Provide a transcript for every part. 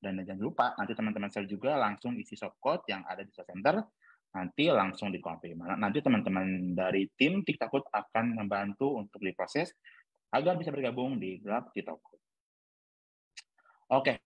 Dan jangan lupa nanti teman-teman seller juga langsung isi shopcode yang ada di sales center, nanti langsung dikonfirm. Nanti teman-teman dari tim TikTok akan membantu untuk diproses agar bisa bergabung di grup TikTok. Oke,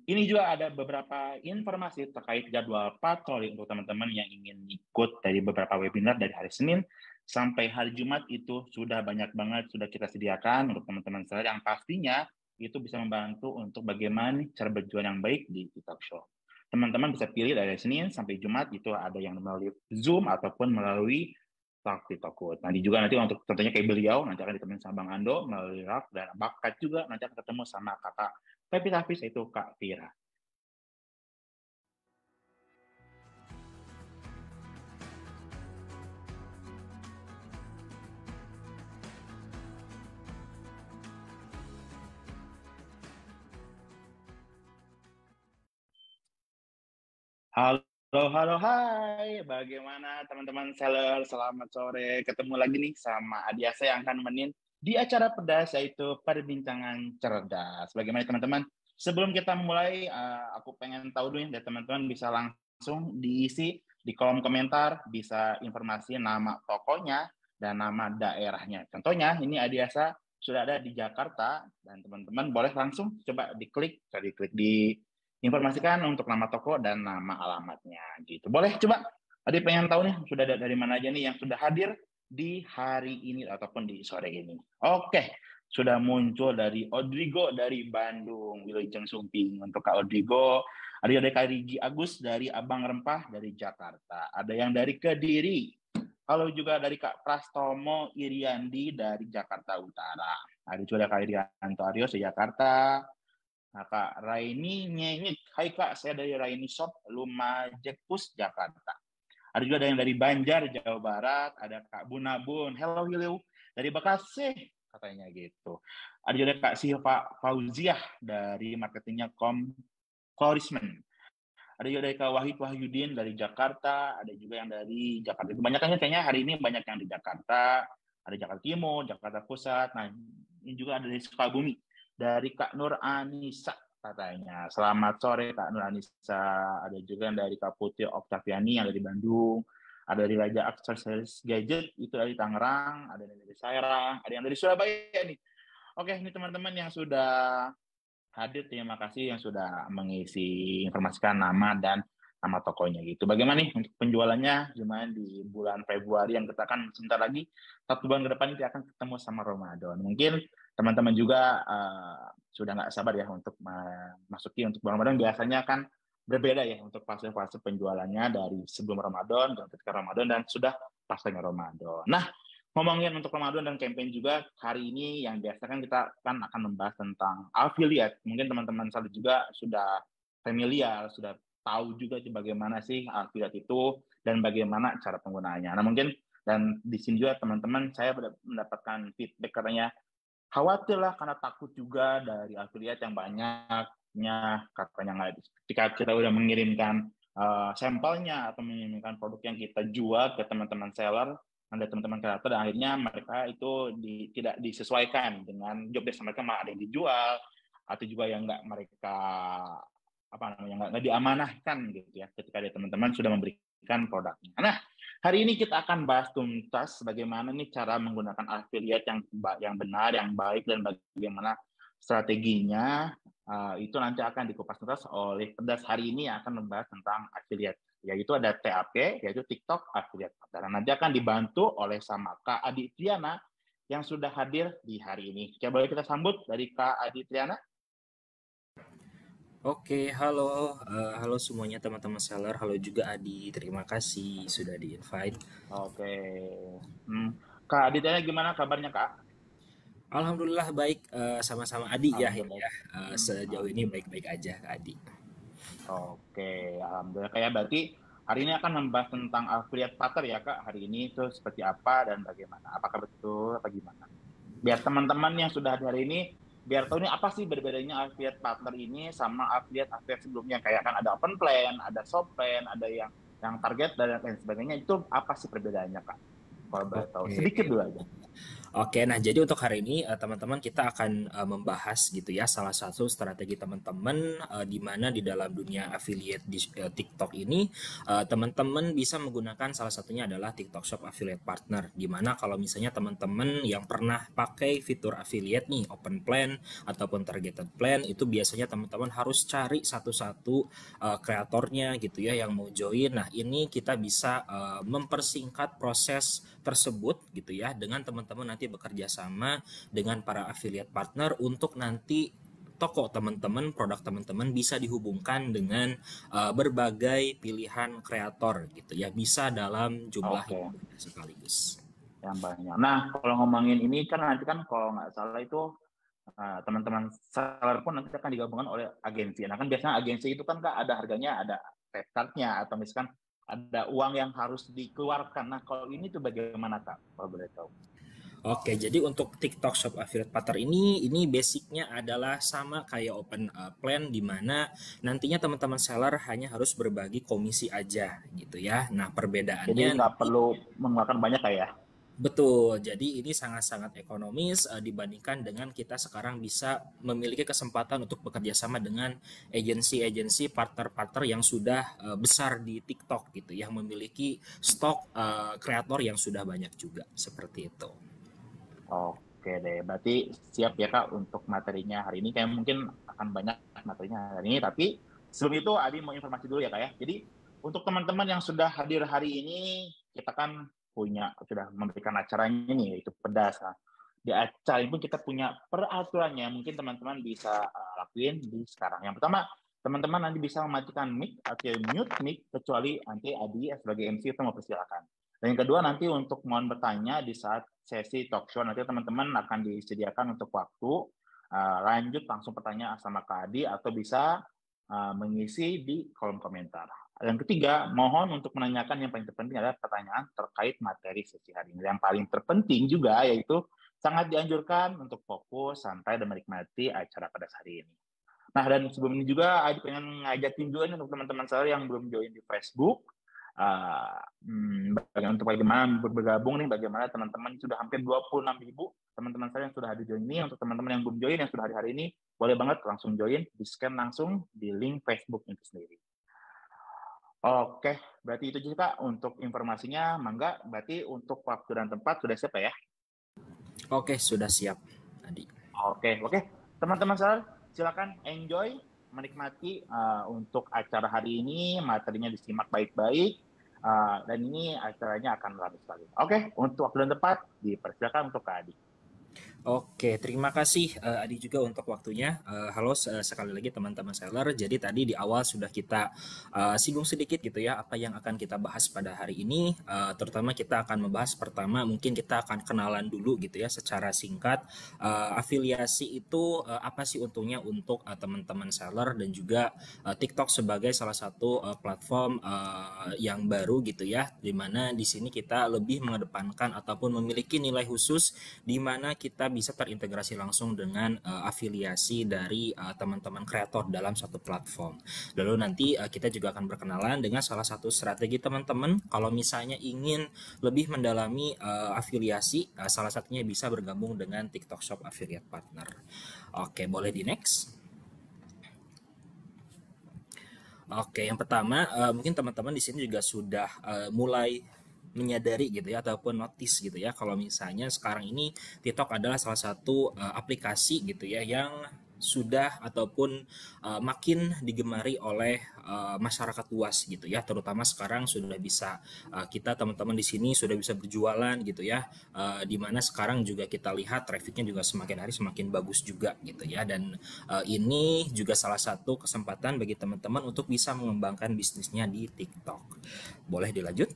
ini juga ada beberapa informasi terkait jadwal patroli untuk teman-teman yang ingin ikut dari beberapa webinar dari hari Senin sampai hari Jumat. Itu sudah banyak banget sudah kita sediakan untuk teman-teman seller yang pastinya itu bisa membantu untuk bagaimana cara berjualan yang baik di TikTok Shop. Teman-teman bisa pilih dari Senin sampai Jumat, itu ada yang melalui Zoom ataupun melalui Talk TikTok. Nanti juga untuk tentunya kayak beliau, nanti akan ditemenin sama Bang Ando melalui Talk, dan Bakat juga nanti akan ketemu sama kakak Pepi Tafis, itu Kak Tira. Halo, hai. Bagaimana teman-teman seller? Selamat sore. Ketemu lagi nih sama Adi Asa yang akan nemenin di acara pedas, yaitu Perbincangan Cerdas. Bagaimana teman-teman? Sebelum kita mulai, aku pengen tahu dulu dari teman-teman, bisa langsung diisi di kolom komentar, bisa informasi nama tokonya dan nama daerahnya. Contohnya, ini Adi Asa sudah ada di Jakarta, dan teman-teman boleh langsung coba diklik di informasikan untuk nama toko dan nama alamatnya gitu. Boleh coba, Adi pengen tahu nih sudah dari mana aja nih yang sudah hadir di hari ini ataupun di sore ini. Oke, sudah muncul dari Odrigo dari Bandung, Wilujeng Sumping. Untuk Kak Odrigo, ada dari Kak Rigi Agus dari Abang Rempah dari Jakarta, ada yang dari Kediri. Halo juga dari Kak Prastomo Iriandi dari Jakarta Utara. Ada juga Kak Irianto Arios di Jakarta. Nah, Kak Raini Nyengit, hai Kak, saya dari Raini Shop, Lumajang, Jakarta. Ada juga yang dari Banjar, Jawa Barat, ada Kak Bunabun, hello dari Bekasi, katanya gitu. Ada juga Kak Silva Fauziah dari marketingnya Florisman. Ada juga dari Kak Wahid Wahyudin dari Jakarta, ada juga yang dari Jakarta. Kebanyakannya kayaknya hari ini banyak yang di Jakarta, ada Jakarta Timur, Jakarta Pusat. Nah, ini juga ada dari Sukabumi, dari Kak Nur Anissa katanya. Selamat sore Kak Nur Anissa. Ada juga yang dari Kak Putri Oktaviani yang dari Bandung. Ada dari Raja Accessories Gadget, itu dari Tangerang. Ada yang dari Serang, ada yang dari Surabaya nih. Oke, ini teman-teman yang sudah hadir, terima kasih yang sudah mengisi informasikan nama dan nama tokonya gitu. Bagaimana nih untuk penjualannya? Gimana di bulan Februari yang kita akan sebentar lagi, 1 bulan ke depan kita akan ketemu sama Ramadan. Mungkin teman-teman juga sudah nggak sabar ya untuk memasuki untuk bulan Ramadan. Biasanya kan berbeda ya untuk fase-fase penjualannya dari sebelum Ramadan dan ketika Ramadan dan sudah pasca Ramadan. Nah, ngomongin untuk Ramadan dan campaign juga, hari ini yang biasa kan kita akan membahas tentang affiliate. Mungkin teman-teman salah juga sudah familiar, sudah tahu juga bagaimana sih affiliate itu dan bagaimana cara penggunaannya. Nah mungkin, dan di sini juga teman-teman saya mendapatkan feedback katanya khawatir lah karena takut juga dari affiliate yang banyaknya, katanya ketika kita udah mengirimkan sampelnya atau mengirimkan produk yang kita jual ke teman-teman seller, ada teman-teman kreator, dan akhirnya mereka itu tidak disesuaikan dengan job desk mereka, malah ada yang dijual atau juga yang nggak mereka nggak diamanahkan gitu ya ketika ada teman-teman sudah memberikan produknya. Nah, hari ini kita akan bahas tuntas bagaimana nih cara menggunakan affiliate yang benar, yang baik, dan bagaimana strateginya. Itu nanti akan dikupas tuntas oleh pedas hari ini yang akan membahas tentang affiliate, yaitu ada TAP, yaitu TikTok Affiliate. Dan nanti akan dibantu oleh sama Kak Adi Triana yang sudah hadir di hari ini. Coba kita sambut dari Kak Adi Triana. Oke, halo semuanya teman-teman seller, halo juga Adi, terima kasih sudah di-invite. Oke. Kak Adi Triana, gimana kabarnya Kak? Alhamdulillah baik, sama-sama Adi ya ini Alhamdulillah. ya, sejauh ini baik-baik aja Kak Adi. Oke, alhamdulillah. Kayak berarti hari ini akan membahas tentang affiliate partner ya Kak. Hari ini itu seperti apa dan bagaimana? Apakah betul atau gimana? Biar teman-teman yang sudah hadir hari ini biar tahu nih apa sih berbedanya affiliate partner ini sama affiliate sebelumnya, kayak kan ada open plan, ada soft plan, ada yang target dan lain sebagainya. Itu apa sih perbedaannya Kak? Kalau boleh tahu Oke, sedikit dulu aja. Oke, nah jadi untuk hari ini teman-teman kita akan membahas gitu ya salah satu strategi teman-teman di mana di dalam dunia affiliate di TikTok ini teman-teman bisa menggunakan salah satunya adalah TikTok Shop Affiliate Partner, di mana kalau misalnya teman-teman yang pernah pakai fitur affiliate nih, open plan ataupun targeted plan, itu biasanya teman-teman harus cari satu-satu kreatornya gitu ya yang mau join. Nah, ini kita bisa mempersingkat proses tersebut gitu ya dengan teman-teman nanti bekerja sama dengan para affiliate partner untuk nanti toko teman-teman, produk teman-teman bisa dihubungkan dengan berbagai pilihan kreator gitu ya, bisa dalam jumlah yang banyak sekaligus. Yang banyak. Nah, kalau ngomongin ini kan nanti kan kalau nggak salah itu teman-teman seller pun nanti akan digabungkan oleh agensi. Nah, kan biasanya agensi itu kan Kak, ada harganya, ada credit card-nya, atau misalkan ada uang yang harus dikeluarkan. Nah, kalau ini tuh bagaimana Kak? Kalau boleh tahu. Oke, jadi untuk TikTok Shop Affiliate Partner ini basicnya adalah sama kayak open plan, di mana nantinya teman-teman seller hanya harus berbagi komisi aja gitu ya. Nah, Jadi perbedaannya nggak nanti perlu mengeluarkan banyak ya? betul. Jadi ini sangat-sangat ekonomis dibandingkan dengan kita sekarang bisa memiliki kesempatan untuk bekerja sama dengan agensi-agensi partner-partner yang sudah besar di TikTok gitu, yang memiliki stok kreator yang sudah banyak juga seperti itu. Oke deh, berarti siap ya Kak untuk materinya hari ini. Kayak mungkin akan banyak materinya hari ini, tapi sebelum itu Adi mau informasi dulu ya Kak ya. Jadi untuk teman-teman yang sudah hadir hari ini, kita kan sudah memberikan acaranya nih, yaitu pedas. Nah, di acara ini pun kita punya peraturannya, mungkin teman-teman bisa lakuin di sekarang. Yang pertama, teman-teman nanti bisa mematikan mic atau mute mic, kecuali nanti Adi sebagai MC itu mau persilakan. Dan yang kedua nanti untuk mohon bertanya di saat sesi talk show, nanti teman-teman akan disediakan untuk waktu lanjut langsung pertanyaan sama Kak Adi atau bisa mengisi di kolom komentar. Yang ketiga, mohon untuk menanyakan yang paling terpenting adalah pertanyaan terkait materi sesi hari ini. Yang paling terpenting juga yaitu sangat dianjurkan untuk fokus, santai, dan menikmati acara pada hari ini. Nah, dan sebelum ini juga Adi pengen ngajakin juga nih untuk teman-teman saya yang belum join di Facebook, untuk bagaimana bergabung nih, bagaimana teman-teman sudah hampir 26.000 teman-teman saya yang sudah hadir join ini. Untuk teman-teman yang belum join yang sudah hari ini, boleh banget langsung join, di scan langsung di link Facebook itu sendiri. Oke, berarti itu juga untuk informasinya. Mangga, berarti untuk waktu dan tempat sudah siap ya? Oke, sudah siap Adi. Oke, teman-teman saya silakan enjoy, menikmati untuk acara hari ini, materinya disimak baik-baik. Dan ini acaranya akan ramai sekali. Oke, untuk waktu dan tempat dipersilakan untuk Kak Adi. Oke, terima kasih Adi juga untuk waktunya. Halo sekali lagi teman-teman seller. Jadi tadi di awal sudah kita singgung sedikit gitu ya apa yang akan kita bahas pada hari ini. Terutama kita akan membahas pertama mungkin kita akan kenalan dulu gitu ya secara singkat. Afiliasi itu apa sih untungnya untuk teman-teman seller dan juga TikTok sebagai salah satu platform yang baru gitu ya. Dimana di sini kita lebih mengedepankan ataupun memiliki nilai khusus di mana kita bisa terintegrasi langsung dengan afiliasi dari teman-teman kreator dalam satu platform. Lalu nanti kita juga akan berkenalan dengan salah satu strategi teman-teman kalau misalnya ingin lebih mendalami afiliasi, salah satunya bisa bergabung dengan TikTok Shop Affiliate Partner. Oke, boleh di next. Oke, yang pertama mungkin teman-teman di sini juga sudah mulai menyadari gitu ya ataupun notice gitu ya kalau misalnya sekarang ini TikTok adalah salah satu aplikasi gitu ya yang sudah ataupun makin digemari oleh masyarakat luas gitu ya, terutama sekarang sudah bisa kita teman-teman di sini sudah bisa berjualan gitu ya, di mana sekarang juga kita lihat trafficnya juga semakin hari semakin bagus juga gitu ya, dan ini juga salah satu kesempatan bagi teman-teman untuk bisa mengembangkan bisnisnya di TikTok. Boleh dilanjut?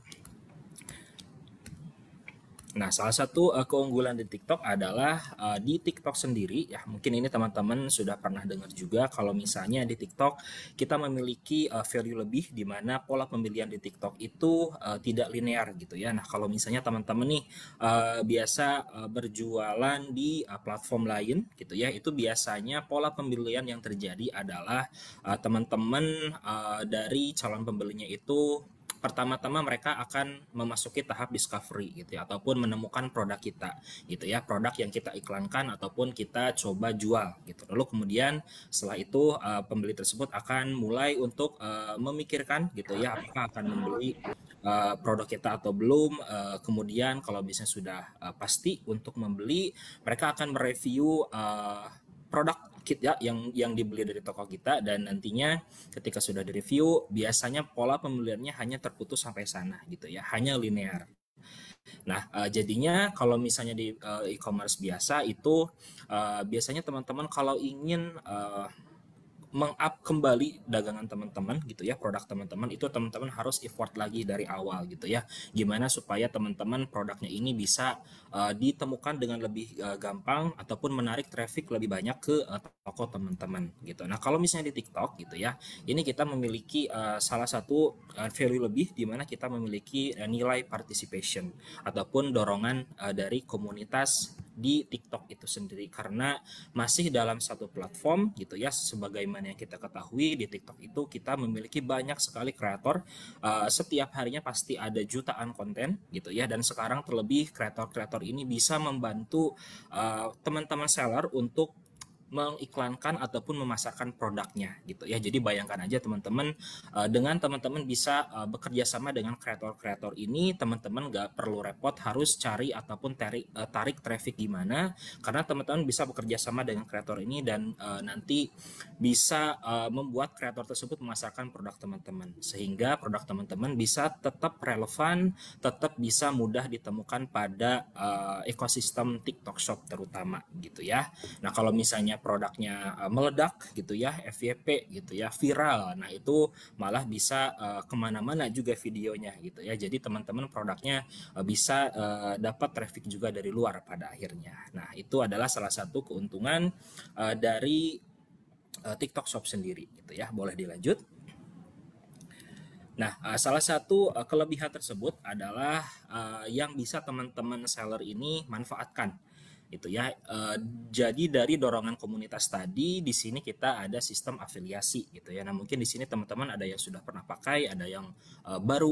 Nah, salah satu keunggulan di TikTok adalah di TikTok sendiri ya. Mungkin ini teman-teman sudah pernah dengar juga kalau misalnya di TikTok kita memiliki value lebih di mana pola pembelian di TikTok itu tidak linear gitu ya. Nah, kalau misalnya teman-teman nih biasa berjualan di platform lain gitu ya, itu biasanya pola pembelian yang terjadi adalah teman-teman dari calon pembelinya itu pertama-tama mereka akan memasuki tahap discovery gitu ya, ataupun menemukan produk kita gitu ya, produk yang kita iklankan ataupun kita coba jual gitu. Lalu kemudian setelah itu pembeli tersebut akan mulai untuk memikirkan gitu ya, apakah akan membeli produk kita atau belum. Kemudian kalau bisnis sudah pasti untuk membeli, mereka akan mereview produk kita yang dibeli dari toko kita, dan nantinya ketika sudah direview biasanya pola pembeliannya hanya terputus sampai sana gitu ya, hanya linear. Nah, jadinya kalau misalnya di e-commerce biasa itu biasanya teman-teman kalau ingin meng-up kembali dagangan teman-teman gitu ya, produk teman-teman, itu teman-teman harus effort lagi dari awal gitu ya. Gimana supaya teman-teman produknya ini bisa ditemukan dengan lebih gampang ataupun menarik traffic lebih banyak ke toko teman-teman gitu. Nah, kalau misalnya di TikTok gitu ya, ini kita memiliki salah satu value lebih di mana kita memiliki nilai participation ataupun dorongan dari komunitas di TikTok itu sendiri, karena masih dalam satu platform gitu ya. Sebagaimana yang kita ketahui di TikTok itu kita memiliki banyak sekali kreator, setiap harinya pasti ada jutaan konten gitu ya, dan sekarang terlebih kreator-kreator ini bisa membantu teman-teman seller untuk mengiklankan ataupun memasarkan produknya gitu ya. Jadi bayangkan aja teman-teman, dengan teman-teman bisa bekerja sama dengan kreator-kreator ini, teman-teman nggak perlu repot harus cari ataupun tarik traffic gimana, karena teman-teman bisa bekerja sama dengan kreator ini dan nanti bisa membuat kreator tersebut memasarkan produk teman-teman, sehingga produk teman-teman bisa tetap relevan, tetap bisa mudah ditemukan pada ekosistem TikTok Shop terutama gitu ya. Nah, kalau misalnya produknya meledak gitu ya, FYP gitu ya, viral, nah itu malah bisa kemana-mana juga videonya gitu ya. Jadi teman-teman produknya bisa dapat traffic juga dari luar pada akhirnya. Nah, itu adalah salah satu keuntungan dari TikTok Shop sendiri gitu ya. Boleh dilanjut. Nah, salah satu kelebihan tersebut adalah yang bisa teman-teman seller ini manfaatkan itu ya. Jadi dari dorongan komunitas tadi, di sini kita ada sistem afiliasi gitu ya. Nah, mungkin di sini teman-teman ada yang sudah pernah pakai, ada yang baru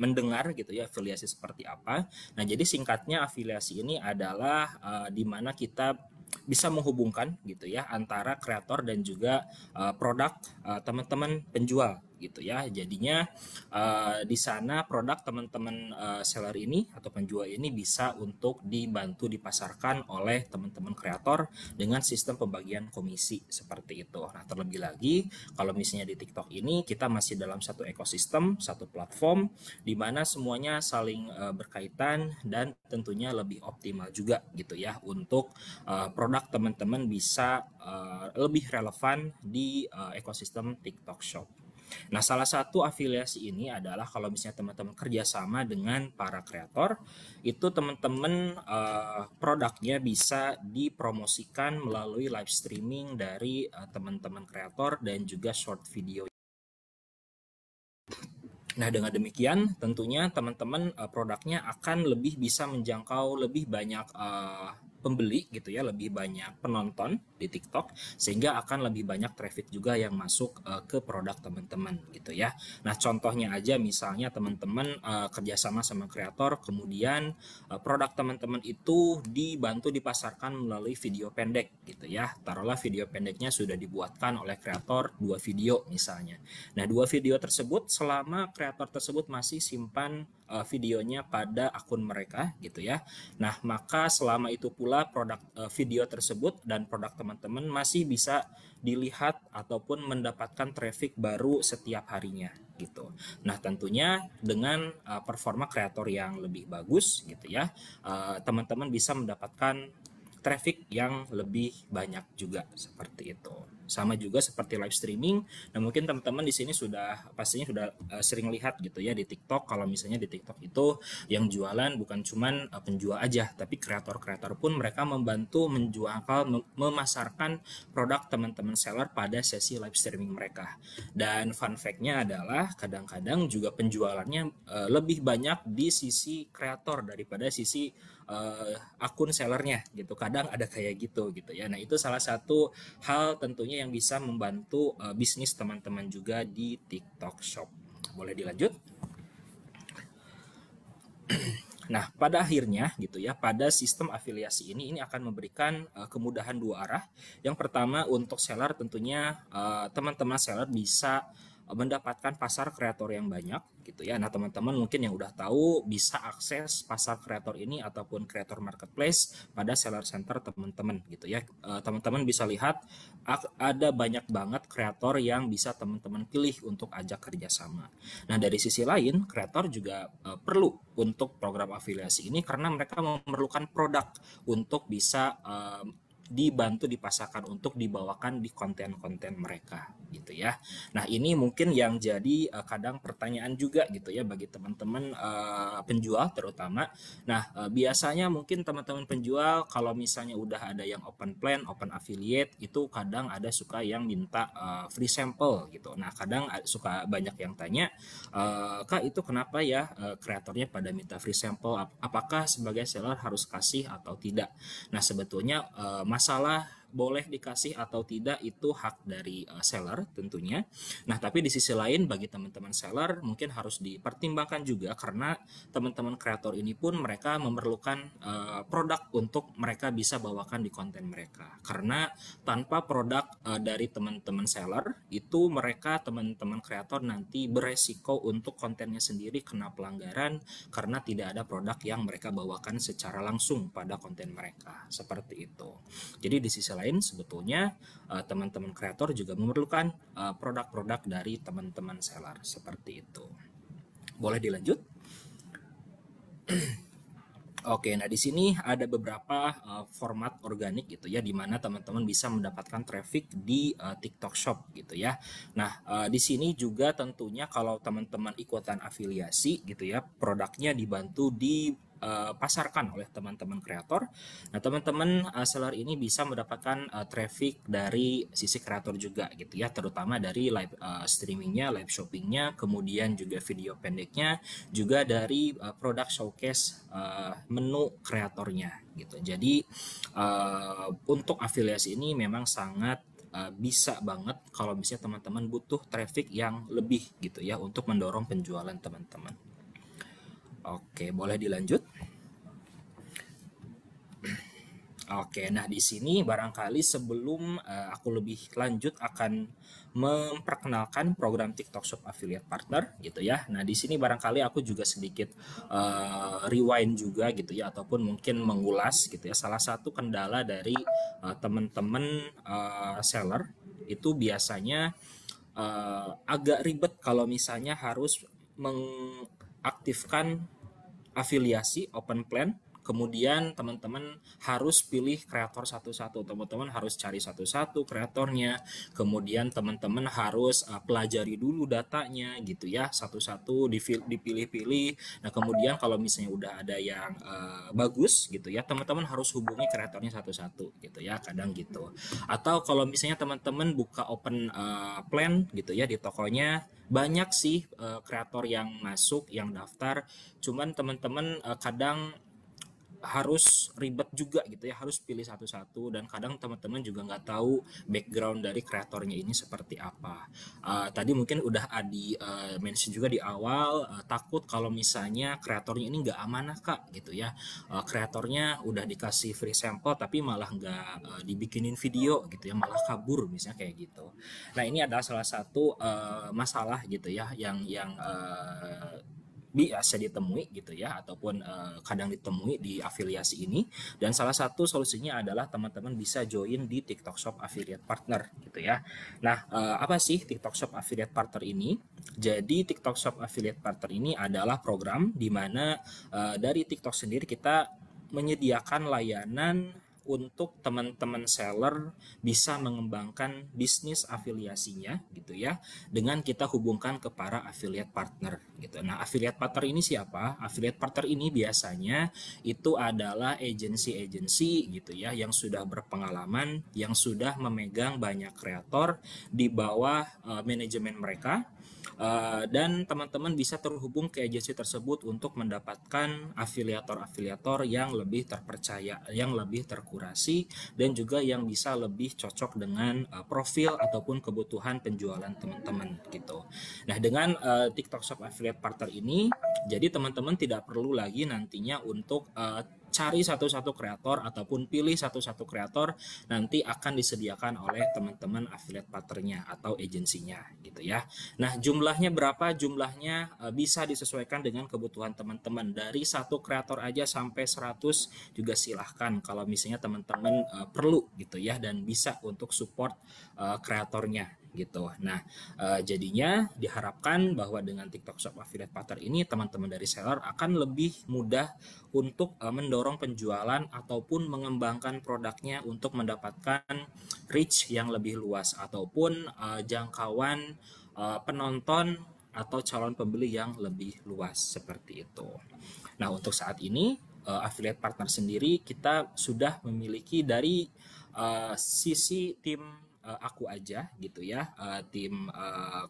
mendengar gitu ya afiliasi seperti apa. Nah, jadi singkatnya afiliasi ini adalah di mana kita bisa menghubungkan gitu ya antara kreator dan juga produk teman-teman penjual gitu ya. Jadinya di sana produk teman-teman seller ini atau penjual ini bisa untuk dibantu dipasarkan oleh teman-teman kreator dengan sistem pembagian komisi seperti itu. Nah, terlebih lagi kalau misalnya di TikTok ini kita masih dalam satu ekosistem, satu platform di mana semuanya saling berkaitan dan tentunya lebih optimal juga gitu ya untuk produk teman-teman bisa lebih relevan di ekosistem TikTok Shop. Nah, salah satu afiliasi ini adalah kalau misalnya teman-teman kerjasama dengan para kreator, itu teman-teman produknya bisa dipromosikan melalui live streaming dari teman-teman kreator dan juga short video. Nah, dengan demikian tentunya teman-teman produknya akan lebih bisa menjangkau lebih banyak pembeli gitu ya, lebih banyak penonton di TikTok, sehingga akan lebih banyak traffic juga yang masuk ke produk teman-teman gitu ya. Nah, contohnya aja misalnya teman-teman kerjasama sama kreator, kemudian produk teman-teman itu dibantu dipasarkan melalui video pendek gitu ya. Taruhlah video pendeknya sudah dibuatkan oleh kreator 2 video misalnya. Nah, 2 video tersebut selama kreator tersebut masih simpan videonya pada akun mereka gitu ya. Nah, maka selama itu pula produk video tersebut dan produk teman-teman masih bisa dilihat ataupun mendapatkan traffic baru setiap harinya gitu. Nah, tentunya dengan performa kreator yang lebih bagus gitu ya, teman-teman bisa mendapatkan traffic yang lebih banyak juga seperti itu. Sama juga seperti live streaming. Nah, mungkin teman-teman di sini pastinya sudah sering lihat gitu ya di TikTok. Kalau misalnya di TikTok itu yang jualan bukan cuman penjual aja, tapi kreator-kreator pun mereka membantu memasarkan produk teman-teman seller pada sesi live streaming mereka. Dan fun fact-nya adalah kadang-kadang juga penjualannya lebih banyak di sisi kreator daripada sisi akun sellernya gitu. Kadang ada kayak gitu ya. Nah, itu salah satu hal tentunya yang bisa membantu bisnis teman-teman juga di TikTok Shop. Boleh dilanjut? Nah, pada akhirnya gitu ya, pada sistem afiliasi ini akan memberikan kemudahan dua arah. Yang pertama untuk seller tentunya teman-teman seller bisa mendapatkan pasar kreator yang banyak gitu ya. Nah, teman-teman mungkin yang udah tahu bisa akses pasar kreator ini ataupun kreator marketplace pada seller center teman-teman gitu ya. Teman-teman bisa lihat ada banyak banget kreator yang bisa teman-teman pilih untuk ajak kerjasama. Nah, dari sisi lain, kreator juga perlu untuk program afiliasi ini karena mereka memerlukan produk untuk bisa dibantu dipasarkan untuk dibawakan di konten-konten mereka gitu ya. Nah, ini mungkin yang jadi kadang pertanyaan juga gitu ya bagi teman-teman penjual terutama. Nah, biasanya mungkin teman-teman penjual kalau misalnya udah ada yang open plan, open affiliate itu kadang ada suka yang minta free sample gitu. Nah, kadang suka banyak yang tanya, Kak itu kenapa ya kreatornya pada minta free sample? Apakah sebagai seller harus kasih atau tidak? Nah, sebetulnya masalah boleh dikasih atau tidak itu hak dari seller tentunya. Nah, tapi di sisi lain bagi teman-teman seller mungkin harus dipertimbangkan juga karena teman-teman kreator ini pun mereka memerlukan produk untuk mereka bisa bawakan di konten mereka. Karena tanpa produk dari teman-teman seller itu mereka teman-teman kreator nanti beresiko untuk kontennya sendiri kena pelanggaran karena tidak ada produk yang mereka bawakan secara langsung pada konten mereka. Seperti itu. Jadi di sisi lain sebetulnya teman-teman kreator juga memerlukan produk-produk dari teman-teman seller seperti itu. Boleh dilanjut? Oke, nah di sini ada beberapa format organik gitu ya, di mana teman-teman bisa mendapatkan traffic di TikTok Shop gitu ya. Nah, di sini juga tentunya kalau teman-teman ikutan afiliasi gitu ya, produknya dibantu di pasarkan oleh teman-teman kreator. Nah, teman-teman seller ini bisa mendapatkan traffic dari sisi kreator juga gitu ya, terutama dari live streamingnya, live shoppingnya, kemudian juga video pendeknya, juga dari produk showcase menu kreatornya gitu. Jadi untuk afiliasi ini memang sangat bisa banget kalau misalnya teman-teman butuh traffic yang lebih gitu ya untuk mendorong penjualan teman-teman. Oke, boleh dilanjut? Oke, nah di sini barangkali sebelum aku lebih lanjut akan memperkenalkan program TikTok Shop Affiliate Partner gitu ya. Nah di sini barangkali aku juga sedikit rewind juga gitu ya, ataupun mungkin mengulas gitu ya. Salah satu kendala dari teman-teman seller itu biasanya agak ribet kalau misalnya harus mengaktifkan afiliasi open plan, kemudian teman-teman harus pilih kreator satu-satu, teman-teman harus cari satu-satu kreatornya, kemudian teman-teman harus pelajari dulu datanya gitu ya, satu-satu dipilih-pilih. Nah, kemudian kalau misalnya udah ada yang bagus gitu ya, teman-teman harus hubungi kreatornya satu-satu gitu ya, kadang gitu. Atau kalau misalnya teman-teman buka open plan gitu ya di tokonya, banyak sih kreator yang masuk, yang daftar, cuman teman-teman kadang harus ribet juga gitu ya, harus pilih satu-satu, dan kadang teman-teman juga nggak tahu background dari kreatornya ini seperti apa. Tadi mungkin udah Adi mention juga di awal, takut kalau misalnya kreatornya ini nggak amanah kak gitu ya, kreatornya udah dikasih free sample tapi malah nggak dibikinin video gitu ya, malah kabur misalnya kayak gitu. Nah ini adalah salah satu masalah gitu ya yang biasa ditemui gitu ya, ataupun kadang ditemui di afiliasi ini. Dan salah satu solusinya adalah teman-teman bisa join di TikTok Shop Affiliate Partner gitu ya. Nah, apa sih TikTok Shop Affiliate Partner ini? Jadi TikTok Shop Affiliate Partner ini adalah program di mana dari TikTok sendiri kita menyediakan layanan untuk teman-teman seller bisa mengembangkan bisnis afiliasinya gitu ya, dengan kita hubungkan ke para affiliate partner gitu. Nah, affiliate partner ini siapa? Affiliate partner ini biasanya itu adalah agensi-agensi gitu ya, yang sudah berpengalaman, yang sudah memegang banyak kreator di bawah manajemen mereka. Dan teman-teman bisa terhubung ke agensi tersebut untuk mendapatkan afiliator-afiliator yang lebih terpercaya, yang lebih terkuat terakurasi dan juga yang bisa lebih cocok dengan profil ataupun kebutuhan penjualan teman-teman gitu. Nah, dengan TikTok Shop Affiliate Partner ini, jadi teman-teman tidak perlu lagi nantinya untuk cari satu-satu kreator ataupun pilih satu-satu kreator, nanti akan disediakan oleh teman-teman affiliate partnernya atau agensinya gitu ya. Nah, jumlahnya berapa? Jumlahnya bisa disesuaikan dengan kebutuhan teman-teman. Dari satu kreator aja sampai 100 juga silahkan kalau misalnya teman-teman perlu gitu ya, dan bisa untuk support kreatornya gitu. Nah, jadinya diharapkan bahwa dengan TikTok Shop Affiliate Partner ini teman-teman dari seller akan lebih mudah untuk mendorong penjualan ataupun mengembangkan produknya untuk mendapatkan reach yang lebih luas ataupun jangkauan penonton atau calon pembeli yang lebih luas seperti itu. Nah, untuk saat ini affiliate partner sendiri kita sudah memiliki dari sisi tim aku aja gitu ya, tim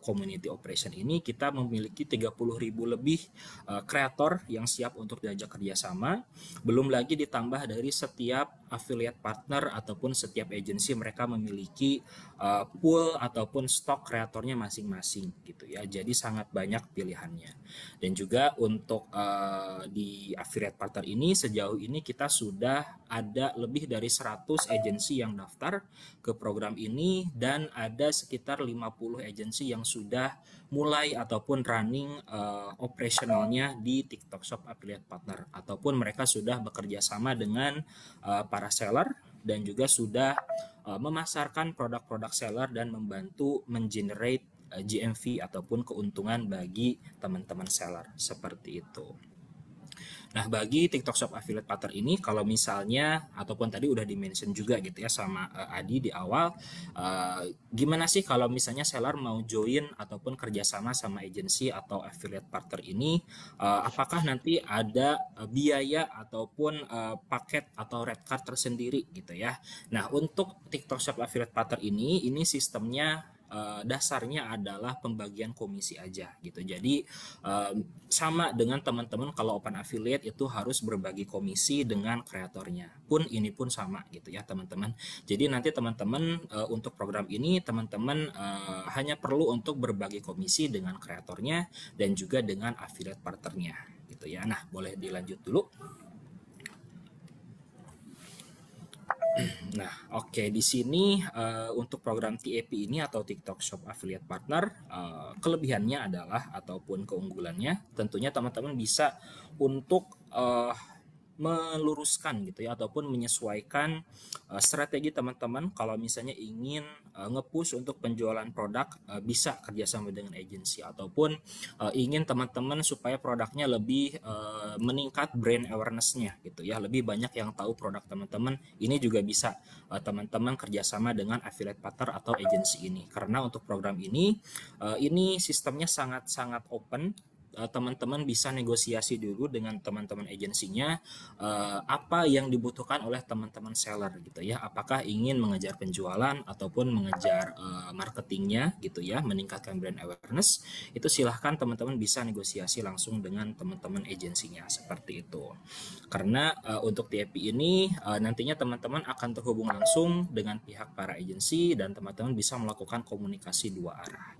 community operation ini kita memiliki 30.000 lebih kreator yang siap untuk diajak kerjasama, belum lagi ditambah dari setiap affiliate partner ataupun setiap agensi mereka memiliki pool ataupun stok kreatornya masing-masing gitu ya, jadi sangat banyak pilihannya. Dan juga untuk di affiliate partner ini sejauh ini kita sudah ada lebih dari 100 agensi yang daftar ke program ini, dan ada sekitar 50 agensi yang sudah mulai ataupun running operasionalnya di TikTok Shop Affiliate Partner, ataupun mereka sudah bekerja sama dengan para seller dan juga sudah memasarkan produk-produk seller dan membantu mengenerate GMV ataupun keuntungan bagi teman-teman seller seperti itu. Nah, bagi TikTok Shop Affiliate Partner ini kalau misalnya ataupun tadi udah di-mention juga gitu ya sama Adi di awal, gimana sih kalau misalnya seller mau join ataupun kerjasama sama agensi atau affiliate partner ini, apakah nanti ada biaya ataupun paket atau red card tersendiri gitu ya. Nah, untuk TikTok Shop Affiliate Partner ini sistemnya dasarnya adalah pembagian komisi aja gitu. Jadi sama dengan teman-teman kalau open affiliate itu harus berbagi komisi dengan kreatornya. Pun ini pun sama gitu ya teman-teman. Jadi nanti teman-teman untuk program ini teman-teman hanya perlu untuk berbagi komisi dengan kreatornya dan juga dengan affiliate partnernya gitu ya. Nah, boleh dilanjut dulu. Nah, oke, di sini untuk program TAP ini atau TikTok Shop Affiliate Partner, kelebihannya adalah ataupun keunggulannya tentunya teman-teman bisa untuk meluruskan gitu ya ataupun menyesuaikan strategi teman-teman kalau misalnya ingin nge-push untuk penjualan produk, bisa kerjasama dengan agensi, ataupun ingin teman-teman supaya produknya lebih meningkat brand awareness-nya gitu ya, lebih banyak yang tahu produk teman-teman, ini juga bisa teman-teman kerjasama dengan affiliate partner atau agensi ini. Karena untuk program ini sistemnya sangat-sangat open, teman-teman bisa negosiasi dulu dengan teman-teman agensinya apa yang dibutuhkan oleh teman-teman seller gitu ya, apakah ingin mengejar penjualan ataupun mengejar marketingnya gitu ya, meningkatkan brand awareness, itu silahkan teman-teman bisa negosiasi langsung dengan teman-teman agensinya seperti itu. Karena untuk TAP ini nantinya teman-teman akan terhubung langsung dengan pihak para agensi dan teman-teman bisa melakukan komunikasi dua arah.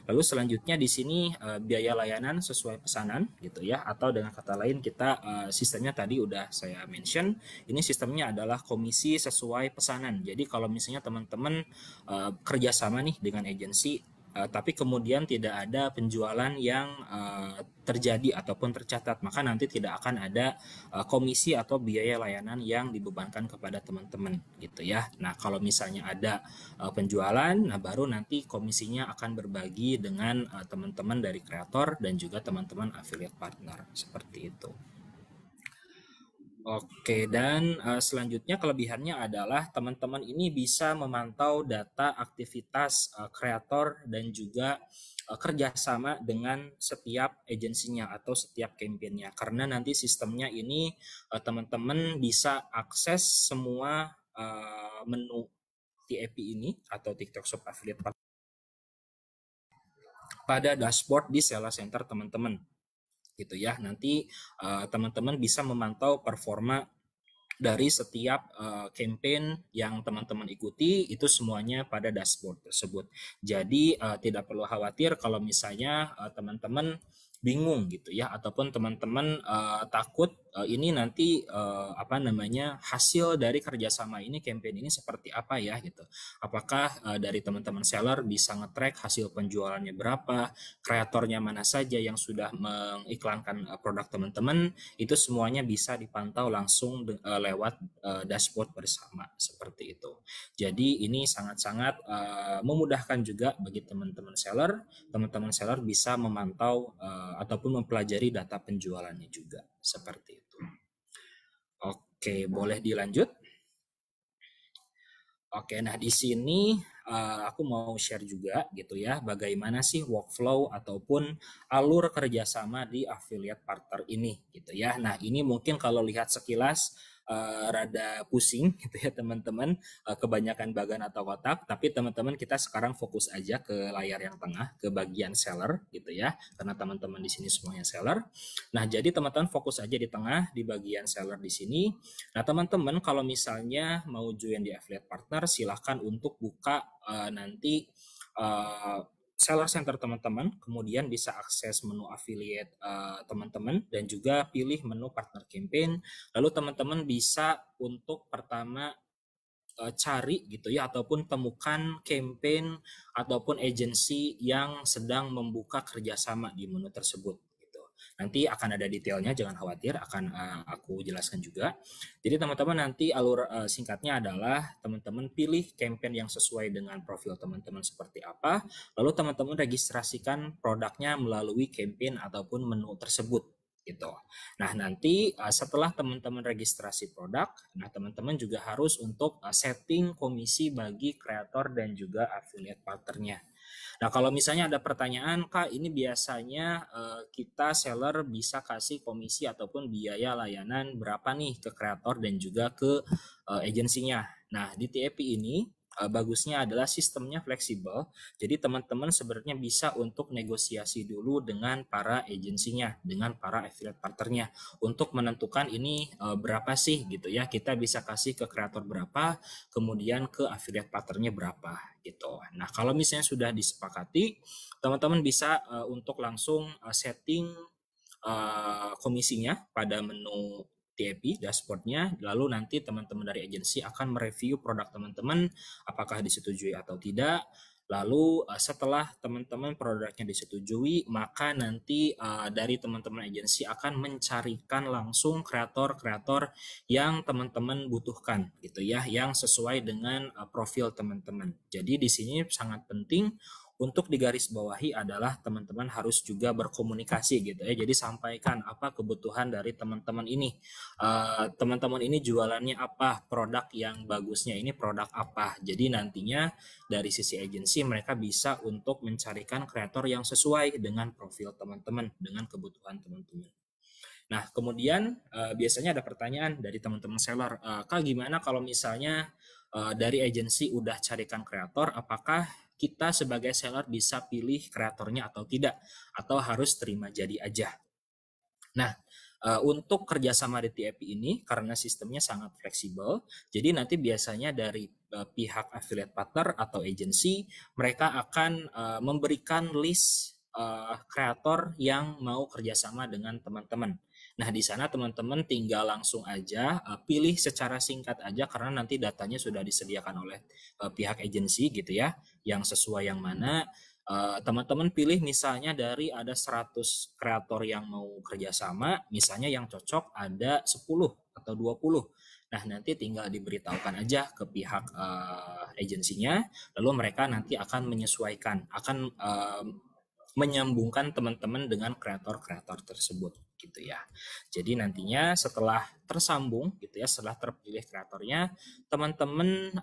Lalu selanjutnya di sini biaya layanan sesuai pesanan gitu ya, atau dengan kata lain kita sistemnya tadi udah saya mention, ini sistemnya adalah komisi sesuai pesanan. Jadi kalau misalnya teman-teman kerjasama nih dengan agensi, tapi kemudian tidak ada penjualan yang terjadi ataupun tercatat, maka nanti tidak akan ada komisi atau biaya layanan yang dibebankan kepada teman-teman gitu ya. Nah, kalau misalnya ada penjualan, nah baru nanti komisinya akan berbagi dengan teman-teman dari kreator dan juga teman-teman affiliate partner seperti itu. Oke, dan selanjutnya kelebihannya adalah teman-teman ini bisa memantau data aktivitas kreator dan juga kerjasama dengan setiap agensinya atau setiap campaignnya. Karena nanti sistemnya ini teman-teman bisa akses semua menu TAP ini atau TikTok Shop Affiliate pada dashboard di Seller Center teman-teman gitu ya. Nanti teman-teman bisa memantau performa dari setiap campaign yang teman-teman ikuti itu semuanya pada dashboard tersebut. Jadi tidak perlu khawatir kalau misalnya teman-teman bingung gitu ya, ataupun teman-teman takut ini nanti apa namanya, hasil dari kerjasama ini, campaign ini seperti apa ya gitu. Apakah dari teman-teman seller bisa nge-track hasil penjualannya berapa, kreatornya mana saja yang sudah mengiklankan produk teman-teman, itu semuanya bisa dipantau langsung lewat dashboard bersama seperti itu. Jadi ini sangat-sangat memudahkan juga bagi teman-teman seller. Teman-teman seller bisa memantau ataupun mempelajari data penjualannya juga seperti itu. Oke, boleh dilanjut? Oke, nah di sini aku mau share juga gitu ya, bagaimana sih workflow ataupun alur kerjasama di affiliate partner ini gitu ya. Nah ini mungkin kalau lihat sekilas rada pusing gitu ya teman-teman, kebanyakan bagan atau kotak, tapi teman-teman kita sekarang fokus aja ke layar yang tengah, ke bagian seller gitu ya, karena teman-teman di sini semuanya seller. Nah jadi teman-teman fokus aja di tengah, di bagian seller di sini. Nah teman-teman kalau misalnya mau join di affiliate partner, silahkan untuk buka nanti seller center teman-teman, kemudian bisa akses menu affiliate teman-teman dan juga pilih menu partner campaign. Lalu teman-teman bisa untuk pertama cari gitu ya, ataupun temukan campaign ataupun agensi yang sedang membuka kerjasama di menu tersebut. Nanti akan ada detailnya, jangan khawatir, akan aku jelaskan juga. Jadi teman-teman nanti alur singkatnya adalah teman-teman pilih campaign yang sesuai dengan profil teman-teman seperti apa, lalu teman-teman registrasikan produknya melalui campaign ataupun menu tersebut gitu. Nah nanti setelah teman-teman registrasi produk, nah teman-teman juga harus untuk setting komisi bagi kreator dan juga affiliate partnernya. Nah, kalau misalnya ada pertanyaan, Kak, ini biasanya kita seller bisa kasih komisi ataupun biaya layanan berapa nih ke kreator dan juga ke agensinya. Nah, di TAP ini bagusnya adalah sistemnya fleksibel. Jadi teman-teman sebenarnya bisa untuk negosiasi dulu dengan para agensinya, dengan para affiliate partnernya untuk menentukan ini berapa sih gitu ya. Kita bisa kasih ke kreator berapa, kemudian ke affiliate partnernya berapa gitu. Nah, kalau misalnya sudah disepakati, teman-teman bisa untuk langsung setting komisinya pada menu TAP dashboardnya, lalu nanti teman-teman dari agensi akan mereview produk teman-teman apakah disetujui atau tidak. Lalu setelah teman-teman produknya disetujui, maka nanti dari teman-teman agensi akan mencarikan langsung kreator-kreator yang teman-teman butuhkan gitu ya, yang sesuai dengan profil teman-teman. Jadi di sini sangat penting untuk digarisbawahi adalah teman-teman harus juga berkomunikasi gitu ya. Jadi sampaikan apa kebutuhan dari teman-teman ini. Teman-teman ini jualannya apa, produk yang bagusnya ini produk apa. Jadi nantinya dari sisi agensi mereka bisa untuk mencarikan kreator yang sesuai dengan profil teman-teman, dengan kebutuhan teman-teman. Nah, kemudian biasanya ada pertanyaan dari teman-teman seller, Kak gimana kalau misalnya dari agensi udah carikan kreator, apakah kita sebagai seller bisa pilih kreatornya atau tidak, atau harus terima jadi aja. Nah, untuk kerjasama di TAP ini karena sistemnya sangat fleksibel, jadi nanti biasanya dari pihak affiliate partner atau agensi mereka akan memberikan list kreator yang mau kerjasama dengan teman-teman. Nah, di sana teman-teman tinggal langsung aja pilih secara singkat aja karena nanti datanya sudah disediakan oleh pihak agensi gitu ya, yang sesuai yang mana. Teman-teman pilih misalnya dari ada 100 kreator yang mau kerjasama, misalnya yang cocok ada 10 atau 20. Nah, nanti tinggal diberitahukan aja ke pihak agensinya, lalu mereka nanti akan menyesuaikan, akan menyambungkan teman-teman dengan kreator-kreator tersebut gitu ya. Jadi nantinya setelah tersambung gitu ya, setelah terpilih kreatornya, teman-teman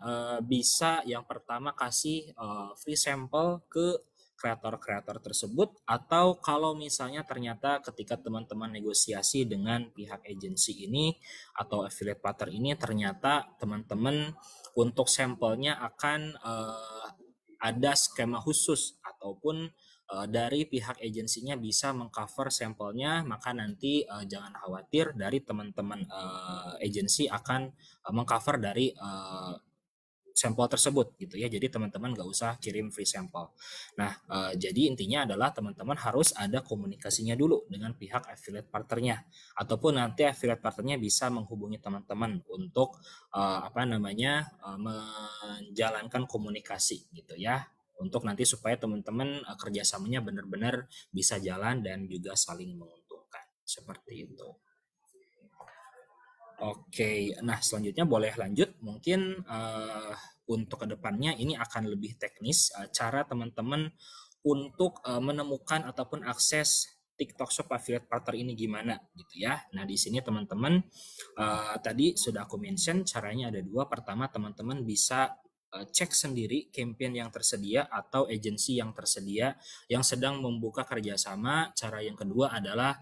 bisa yang pertama kasih free sample ke kreator-kreator tersebut, atau kalau misalnya ternyata ketika teman-teman negosiasi dengan pihak agensi ini atau affiliate partner ini ternyata teman-teman untuk sampelnya akan ada skema khusus ataupun dari pihak agensinya bisa mengcover sampelnya, maka nanti jangan khawatir, dari teman-teman agensi akan mengcover dari sampel tersebut gitu ya. Jadi teman-teman nggak usah kirim free sampel. Nah, jadi intinya adalah teman-teman harus ada komunikasinya dulu dengan pihak affiliate partnernya, ataupun nanti affiliate partnernya bisa menghubungi teman-teman untuk menjalankan komunikasi gitu ya, untuk nanti supaya teman-teman kerjasamanya benar-benar bisa jalan dan juga saling menguntungkan seperti itu. Oke, nah selanjutnya boleh lanjut. Mungkin untuk kedepannya ini akan lebih teknis, cara teman-teman untuk menemukan ataupun akses TikTok Shop Affiliate Partner ini gimana gitu ya. Nah di sini teman-teman tadi sudah aku mention caranya ada dua. Pertama, teman-teman bisa cek sendiri campaign yang tersedia atau agensi yang tersedia yang sedang membuka kerjasama. Cara yang kedua adalah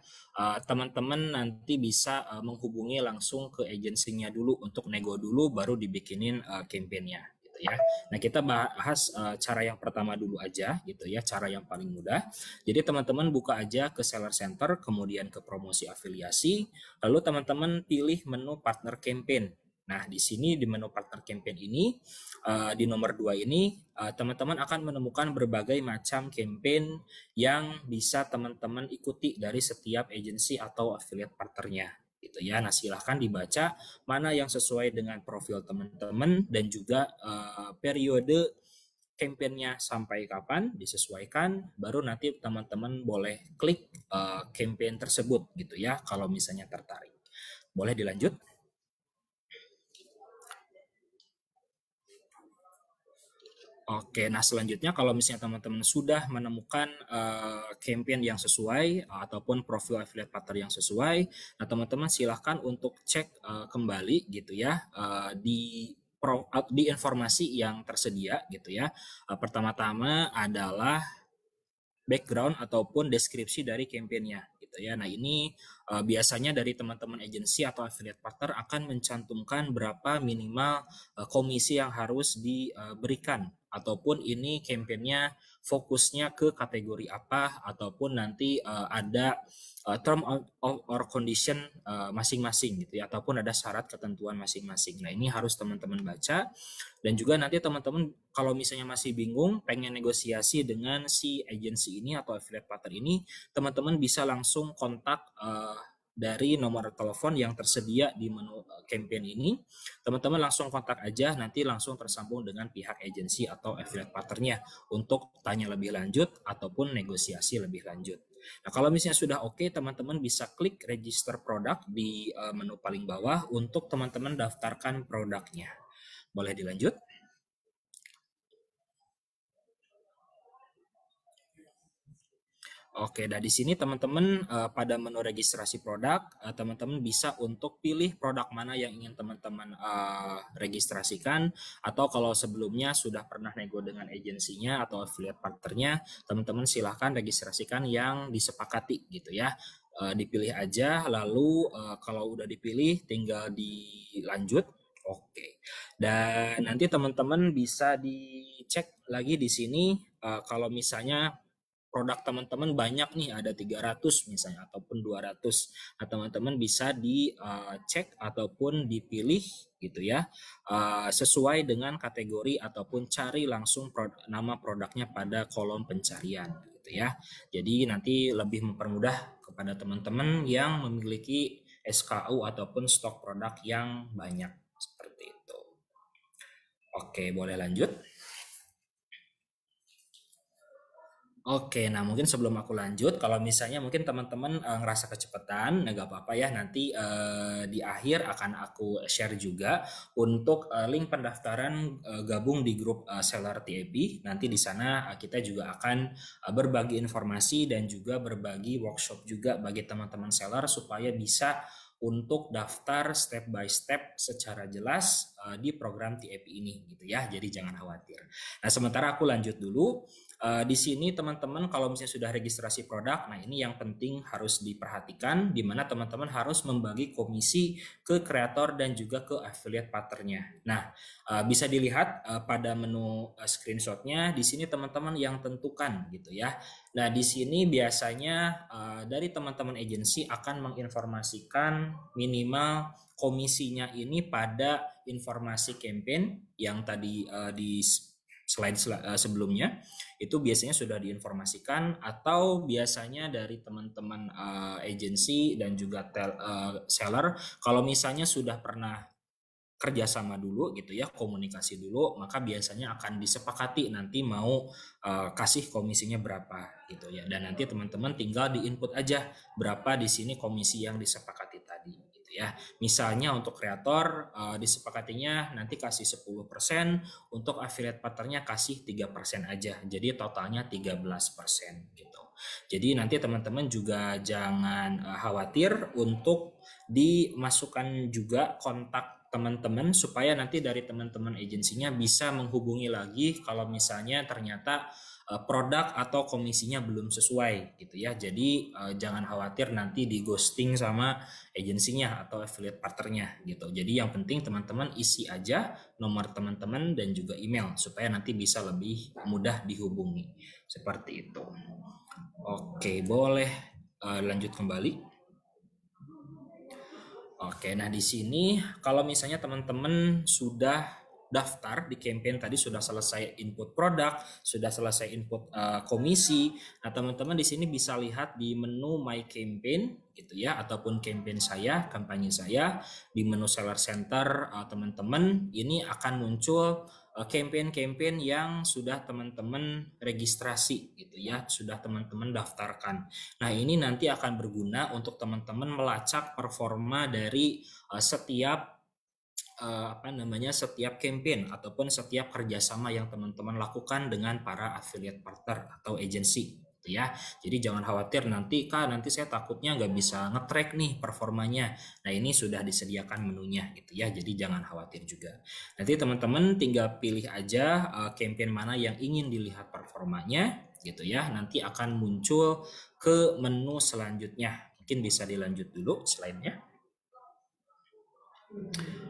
teman-teman nanti bisa menghubungi langsung ke agensinya dulu untuk nego dulu, baru dibikinin campaignnya gitu ya. Nah kita bahas cara yang pertama dulu aja gitu ya, cara yang paling mudah. Jadi teman-teman buka aja ke Seller Center, kemudian ke promosi afiliasi, lalu teman-teman pilih menu partner campaign. Nah, di sini di menu partner campaign ini, di nomor 2 ini, teman-teman akan menemukan berbagai macam campaign yang bisa teman-teman ikuti dari setiap agensi atau affiliate partnernya gitu ya. Nah, silahkan dibaca mana yang sesuai dengan profil teman-teman dan juga periode campaignnya sampai kapan disesuaikan, baru nanti teman-teman boleh klik campaign tersebut gitu ya kalau misalnya tertarik. Boleh dilanjut? Oke, nah selanjutnya kalau misalnya teman-teman sudah menemukan campaign yang sesuai ataupun profil affiliate partner yang sesuai, nah teman-teman silahkan untuk cek kembali gitu ya di informasi yang tersedia gitu ya. Pertama-tama adalah background ataupun deskripsi dari campaignnya gitu ya. Nah ini biasanya dari teman-teman agensi atau affiliate partner akan mencantumkan berapa minimal komisi yang harus diberikan, ataupun ini campaignnya fokusnya ke kategori apa, ataupun nanti ada term or condition masing-masing gitu ya, ataupun ada syarat ketentuan masing-masing. Nah ini harus teman-teman baca. Dan juga nanti teman-teman kalau misalnya masih bingung pengen negosiasi dengan si agensi ini atau affiliate partner ini, teman-teman bisa langsung kontak dari nomor telepon yang tersedia di menu campaign ini. Teman-teman langsung kontak aja, nanti langsung tersambung dengan pihak agensi atau affiliate partnernya untuk tanya lebih lanjut ataupun negosiasi lebih lanjut. Nah, kalau misalnya sudah oke, teman-teman bisa klik register produk di menu paling bawah untuk teman-teman daftarkan produknya. Boleh dilanjut? Oke, nah di sini teman-teman pada menu registrasi produk, teman-teman bisa untuk pilih produk mana yang ingin teman-teman registrasikan, atau kalau sebelumnya sudah pernah nego dengan agensinya atau affiliate partnernya, teman-teman silahkan registrasikan yang disepakati gitu ya. Dipilih aja, lalu kalau udah dipilih tinggal dilanjut. Oke, dan nanti teman-teman bisa dicek lagi di sini kalau misalnya produk teman-teman banyak nih, ada 300 misalnya ataupun 200. Nah, teman-teman bisa dicek ataupun dipilih gitu ya sesuai dengan kategori, ataupun cari langsung nama produknya pada kolom pencarian gitu ya. Jadi nanti lebih mempermudah kepada teman-teman yang memiliki SKU ataupun stok produk yang banyak seperti itu. Oke, boleh lanjut. Oke, nah mungkin sebelum aku lanjut, kalau misalnya mungkin teman-teman ngerasa kecepatan, nggak apa-apa ya, nanti di akhir akan aku share juga untuk link pendaftaran gabung di grup Seller TAP. Nanti di sana kita juga akan berbagi informasi dan juga berbagi workshop juga bagi teman-teman seller supaya bisa untuk daftar step by step secara jelas di program TAP ini gitu ya. Jadi jangan khawatir. Nah, sementara aku lanjut dulu. Di sini teman-teman kalau misalnya sudah registrasi produk, nah ini yang penting harus diperhatikan, di mana teman-teman harus membagi komisi ke kreator dan juga ke affiliate partnernya. Nah, bisa dilihat pada menu screenshotnya di sini teman-teman yang tentukan gitu ya. Nah, di sini biasanya dari teman-teman agensi akan menginformasikan minimal komisinya ini pada informasi campaign yang tadi di slide sebelumnya itu biasanya sudah diinformasikan, atau biasanya dari teman-teman agensi dan juga seller kalau misalnya sudah pernah kerjasama dulu gitu ya, komunikasi dulu, maka biasanya akan disepakati nanti mau kasih komisinya berapa gitu ya, dan nanti teman-teman tinggal di input aja berapa di sini komisi yang disepakati tadi gitu ya. Misalnya untuk kreator disepakatinya nanti kasih 10%, untuk affiliate partnernya kasih 3% aja, jadi totalnya 13% gitu. Jadi nanti teman-teman juga jangan khawatir untuk dimasukkan juga kontak teman-teman supaya nanti dari teman-teman agensinya bisa menghubungi lagi kalau misalnya ternyata produk atau komisinya belum sesuai gitu ya. Jadi jangan khawatir nanti di ghosting sama agensinya atau affiliate partnernya gitu. Jadi yang penting teman-teman isi aja nomor teman-teman dan juga email supaya nanti bisa lebih mudah dihubungi. Seperti itu. Oke, boleh lanjut kembali. Oke, nah di sini kalau misalnya teman-teman sudah daftar di campaign tadi, sudah selesai input produk, sudah selesai input komisi, nah teman-teman di sini bisa lihat di menu My Campaign gitu ya, ataupun campaign saya, kampanye saya, di menu Seller Center teman-teman ini akan muncul campaign-campaign yang sudah teman-teman registrasi gitu ya, sudah teman-teman daftarkan. Nah, ini nanti akan berguna untuk teman-teman melacak performa dari setiap setiap campaign ataupun setiap kerjasama yang teman-teman lakukan dengan para affiliate partner atau agensi gitu ya. Jadi jangan khawatir nanti saya takutnya nggak bisa nge-track nih performanya. Nah, ini sudah disediakan menunya gitu ya, jadi jangan khawatir juga. Nanti teman-teman tinggal pilih aja campaign mana yang ingin dilihat performanya gitu ya. Nanti akan muncul ke menu selanjutnya. Mungkin bisa dilanjut dulu slide-nya.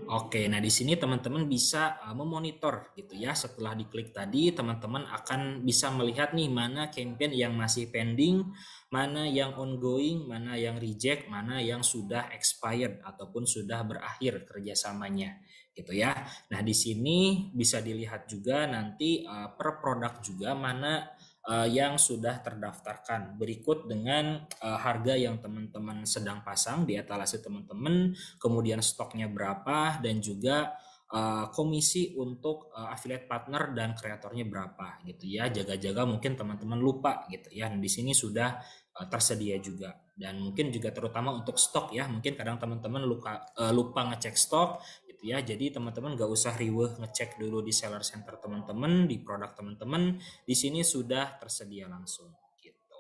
Oke, nah di sini teman-teman bisa memonitor gitu ya. Setelah diklik tadi, teman-teman akan bisa melihat nih mana campaign yang masih pending, mana yang ongoing, mana yang reject, mana yang sudah expired ataupun sudah berakhir kerjasamanya gitu ya. Nah di sini bisa dilihat juga nanti per produk juga mana yang sudah terdaftarkan berikut dengan harga yang teman-teman sedang pasang di etalase teman-teman, kemudian stoknya berapa, dan juga komisi untuk affiliate partner dan kreatornya berapa gitu ya. Jaga-jaga mungkin teman-teman lupa gitu ya. Di sini sudah tersedia juga, dan mungkin juga terutama untuk stok ya, mungkin kadang teman-teman lupa ngecek stok gitu ya. Jadi teman-teman gak usah riweh ngecek dulu di seller center teman-teman, di produk teman-teman, di sini sudah tersedia langsung gitu.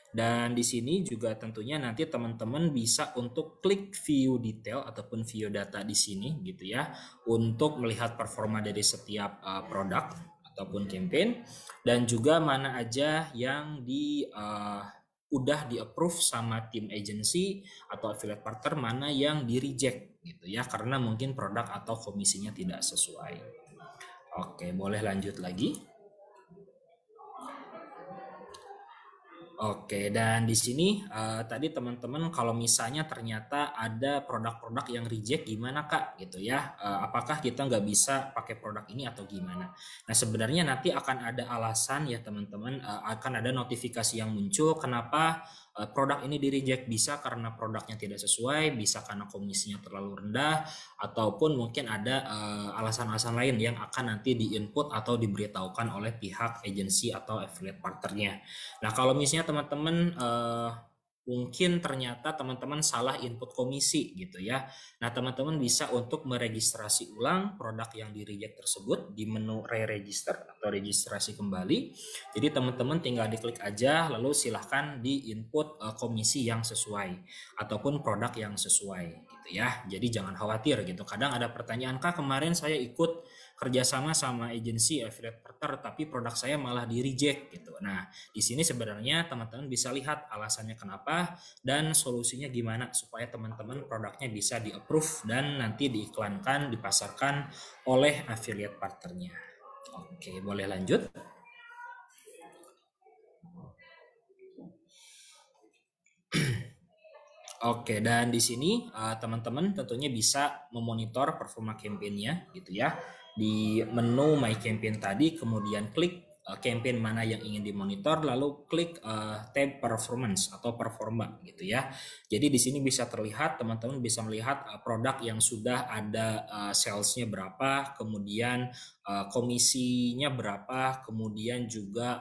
Dan di sini juga tentunya nanti teman-teman bisa untuk klik view detail ataupun view data di sini gitu ya, untuk melihat performa dari setiap produk ataupun campaign, dan juga mana aja yang udah di approve sama tim agency atau affiliate partner, mana yang di reject gitu ya, karena mungkin produk atau komisinya tidak sesuai. Oke, boleh lanjut lagi. Oke, dan di sini tadi teman-teman kalau misalnya ternyata ada produk-produk yang reject gimana Kak gitu ya, apakah kita nggak bisa pakai produk ini atau gimana? Nah sebenarnya nanti akan ada alasan ya teman-teman, akan ada notifikasi yang muncul kenapa produk ini di reject. Bisa karena produknya tidak sesuai, bisa karena komisinya terlalu rendah, ataupun mungkin ada alasan-alasan lain yang akan nanti di input atau diberitahukan oleh pihak agensi atau affiliate partnernya. Nah kalau misalnya teman-teman mungkin ternyata teman-teman salah input komisi gitu ya. Nah teman-teman bisa untuk meregistrasi ulang produk yang di reject tersebut di menu re-register atau registrasi kembali. Jadi teman-teman tinggal diklik aja, lalu silahkan di input komisi yang sesuai ataupun produk yang sesuai gitu ya. Jadi jangan khawatir gitu. Kadang ada pertanyaan, Kak kemarin saya ikut kerjasama sama agensi affiliate partner tapi produk saya malah di reject gitu. Nah, di sini sebenarnya teman-teman bisa lihat alasannya kenapa dan solusinya gimana supaya teman-teman produknya bisa di approve dan nanti diiklankan, dipasarkan oleh affiliate partnernya. Oke, boleh lanjut. Oke, dan di sini teman-teman tentunya bisa memonitor performa campaign-nya gitu ya. Di menu My Campaign tadi, kemudian klik campaign mana yang ingin dimonitor, lalu klik tab performance atau performa gitu ya. Jadi di sini bisa terlihat, teman-teman bisa melihat produk yang sudah ada sales-nya berapa, kemudian komisinya berapa, kemudian juga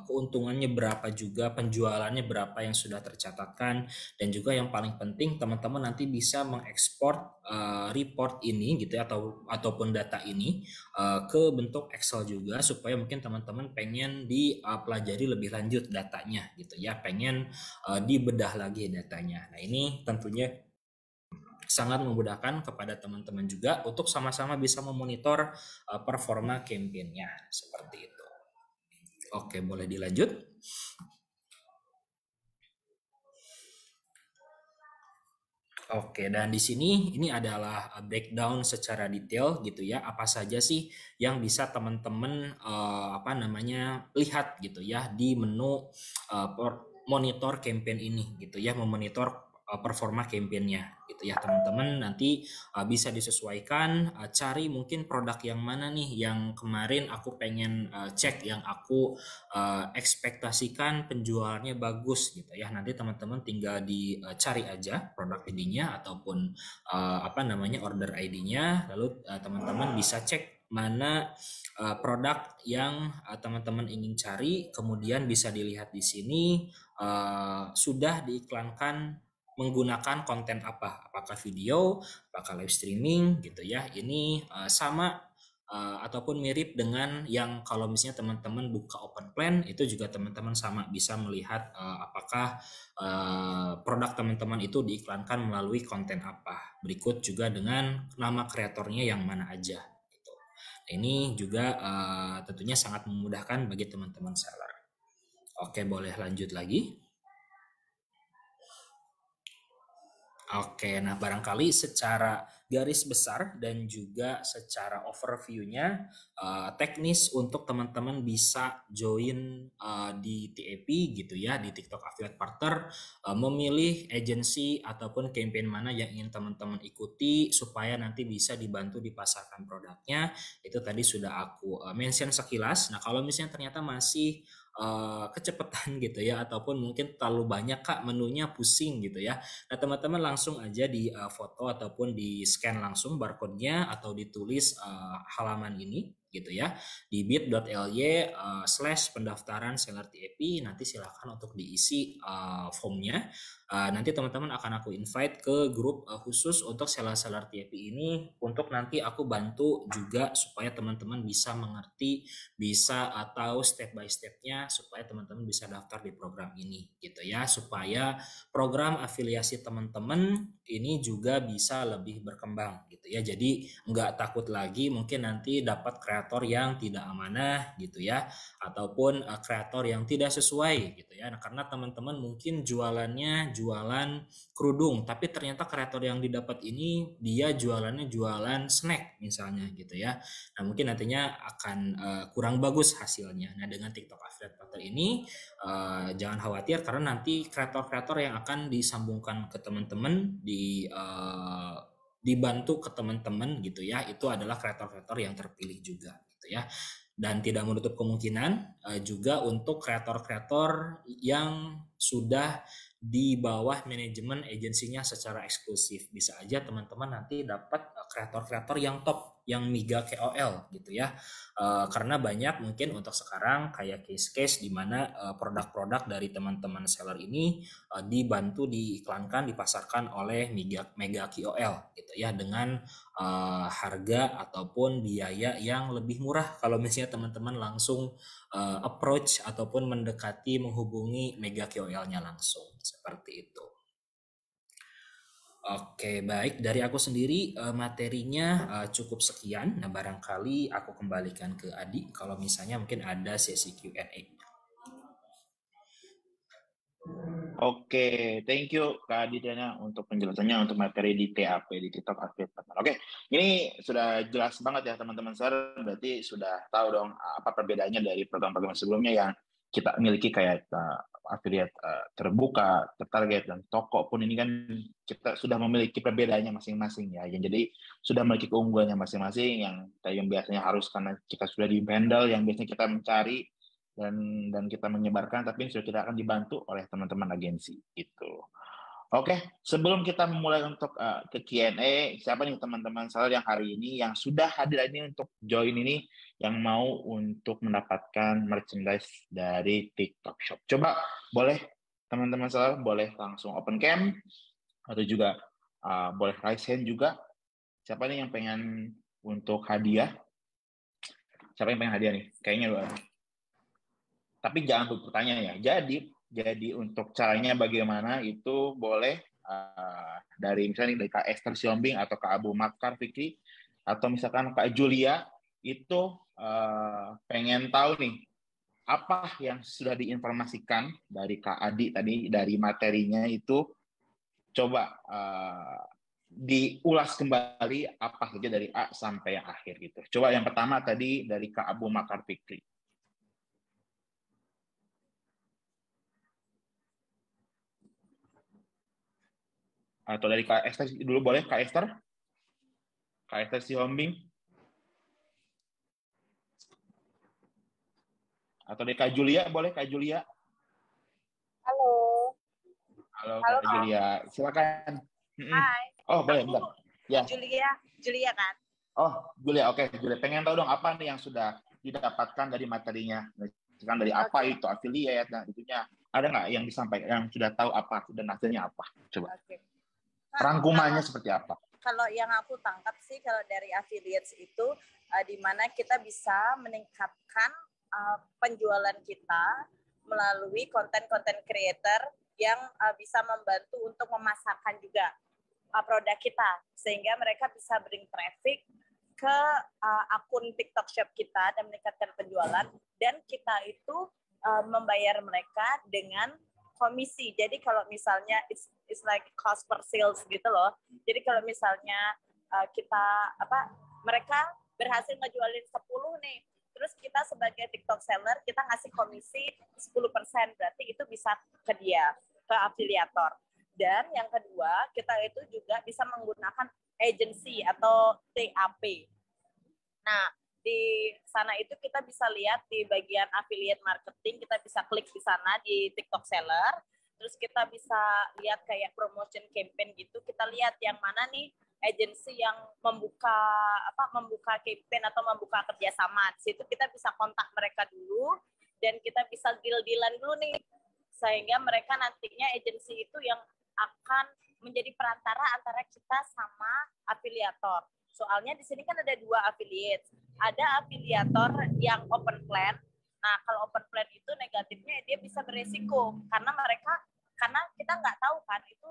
keuntungannya berapa juga, penjualannya berapa yang sudah tercatatkan, dan juga yang paling penting teman-teman nanti bisa mengekspor report ini gitu ya, ataupun data ini ke bentuk Excel juga supaya mungkin teman-teman pengen dipelajari lebih lanjut datanya gitu ya, pengen dibedah lagi datanya. Nah, ini tentunya sangat memudahkan kepada teman-teman juga untuk sama-sama bisa memonitor performa campaign-nya seperti itu. Oke, boleh dilanjut. Oke, dan di sini ini adalah breakdown secara detail gitu ya. Apa saja sih yang bisa teman-teman lihat gitu ya di menu monitor campaign ini gitu ya, memonitor performa campaign-nya gitu ya teman-teman. Nanti bisa disesuaikan, cari mungkin produk yang mana nih yang kemarin aku pengen cek, yang aku ekspektasikan penjualannya bagus gitu ya. Nanti teman-teman tinggal dicari aja produk ID-nya ataupun order ID-nya, lalu teman-teman bisa cek mana produk yang teman-teman ingin cari, kemudian bisa dilihat di sini sudah diiklankan menggunakan konten apa, apakah video, apakah live streaming gitu ya. Ini sama ataupun mirip dengan yang kalau misalnya teman-teman buka open plan, itu juga teman-teman sama bisa melihat apakah produk teman-teman itu diiklankan melalui konten apa. Berikut juga dengan nama kreatornya yang mana aja gitu. Ini juga tentunya sangat memudahkan bagi teman-teman seller. Oke, boleh lanjut lagi. Oke, nah barangkali secara garis besar dan juga secara overview-nya teknis untuk teman-teman bisa join di TAP gitu ya, di TikTok Affiliate Partner, memilih agensi ataupun campaign mana yang ingin teman-teman ikuti supaya nanti bisa dibantu dipasarkan produknya. Itu tadi sudah aku mention sekilas. Nah, kalau misalnya ternyata masih kecepatan gitu ya, ataupun mungkin terlalu banyak Kak menunya, pusing gitu ya. Nah, teman-teman langsung aja di foto ataupun di scan langsung barcode-nya atau ditulis halaman ini gitu ya di bit.ly /pendaftaran seller TAP. Nanti silakan untuk diisi formnya. Nanti teman-teman akan aku invite ke grup khusus untuk seller TAP ini untuk nanti aku bantu juga supaya teman-teman bisa mengerti, bisa tahu step by step-nya supaya teman-teman bisa daftar di program ini gitu ya, supaya program afiliasi teman-teman ini juga bisa lebih berkembang gitu ya. Jadi nggak takut lagi mungkin nanti dapat kreator yang tidak amanah gitu ya, ataupun kreator yang tidak sesuai gitu ya. Nah, karena teman-teman mungkin jualannya jualan kerudung, tapi ternyata kreator yang didapat ini dia jualannya jualan snack misalnya gitu ya. Nah, mungkin nantinya akan kurang bagus hasilnya. Nah, dengan TikTok Affiliate Partner ini jangan khawatir karena nanti kreator-kreator yang akan disambungkan ke teman-teman dibantu ke teman-teman gitu ya, itu adalah kreator-kreator yang terpilih juga gitu ya. Dan tidak menutup kemungkinan juga untuk kreator-kreator yang sudah di bawah manajemen agensinya secara eksklusif. Bisa aja teman-teman nanti dapat kreator-kreator yang top, yang mega KOL gitu ya. Karena banyak mungkin untuk sekarang kayak case-case di mana produk-produk dari teman-teman seller ini dibantu diiklankan, dipasarkan oleh mega KOL gitu ya, dengan harga ataupun biaya yang lebih murah kalau misalnya teman-teman langsung approach ataupun mendekati, menghubungi mega KOL-nya langsung seperti itu. Oke, baik. Dari aku sendiri materinya cukup sekian. Nah, barangkali aku kembalikan ke Adi kalau misalnya mungkin ada sesi Q&A. Oke, thank you Kak Aditya untuk penjelasannya untuk materi di TAP, di TikTok Affiliate Partner. Oke, ini sudah jelas banget ya teman-teman saya, berarti sudah tahu dong apa perbedaannya dari program-program sebelumnya yang kita miliki kayak affiliate terbuka, tertarget, dan toko pun ini kan kita sudah memiliki perbedaannya masing-masing ya. Jadi sudah memiliki keunggulannya masing-masing yang biasanya harus karena kita sudah di handle, yang biasanya kita mencari dan kita menyebarkan, tapi sudah kita akan dibantu oleh teman-teman agensi itu. Oke, sebelum kita memulai untuk ke Q&A, siapa nih teman-teman saya yang hari ini yang sudah hadir ini untuk join ini yang mau untuk mendapatkan merchandise dari TikTok Shop? Coba boleh teman-teman saya boleh langsung open cam atau juga boleh raise hand juga. Siapa nih yang pengen untuk hadiah? Siapa yang pengen hadiah nih? Kayaknya tapi jangan lupa bertanya ya. Jadi untuk caranya bagaimana itu boleh dari misalnya dari Kak Esther Siombing atau Kak Abu Makar Fikri atau misalkan Kak Julia itu pengen tahu nih apa yang sudah diinformasikan dari Kak Adi tadi dari materinya itu coba diulas kembali apa saja dari A sampai yang akhir gitu. Coba yang pertama tadi dari Kak Abu Makar Fikri. Atau dari Kak Esther dulu boleh, Kak Esther? Kak Esther Sihombing? Atau dari Kak Julia, boleh Kak Julia? Halo. Halo Kak Julia, silakan. Hai. Oh boleh, bentar. Ya. Julia kan? Oh Julia, oke. Julia, pengen tahu dong apa nih yang sudah didapatkan dari materinya? Misalkan dari apa itu affiliate dan itunya. Ada nggak yang disampaikan, yang sudah tahu apa dan hasilnya apa? Coba. Rangkumannya seperti apa? Kalau yang aku tangkap sih kalau dari affiliates itu di mana kita bisa meningkatkan penjualan kita melalui konten-konten creator yang bisa membantu untuk memasarkan juga produk kita sehingga mereka bisa bring traffic ke akun TikTok Shop kita dan meningkatkan penjualan dan kita itu membayar mereka dengan komisi. Jadi kalau misalnya it's like cost per sales gitu loh. Jadi kalau misalnya mereka berhasil ngejualin 10 nih. Terus kita sebagai TikTok seller kita ngasih komisi 10%, berarti itu bisa ke dia, ke afiliator. Dan yang kedua, kita itu juga bisa menggunakan agency atau TAP. Nah, di sana itu kita bisa lihat di bagian affiliate marketing, kita bisa klik di sana di TikTok seller, terus kita bisa lihat kayak promotion campaign gitu, kita lihat yang mana nih agensi yang membuka campaign atau membuka kerjasama. Di situ kita bisa kontak mereka dulu dan kita bisa deal-dealan dulu nih, sehingga mereka nantinya agensi itu yang akan menjadi perantara antara kita sama afiliator. Soalnya di sini kan ada 2 affiliate. Ada afiliator yang open plan. Nah, kalau open plan itu negatifnya dia bisa beresiko karena kita nggak tahu kan itu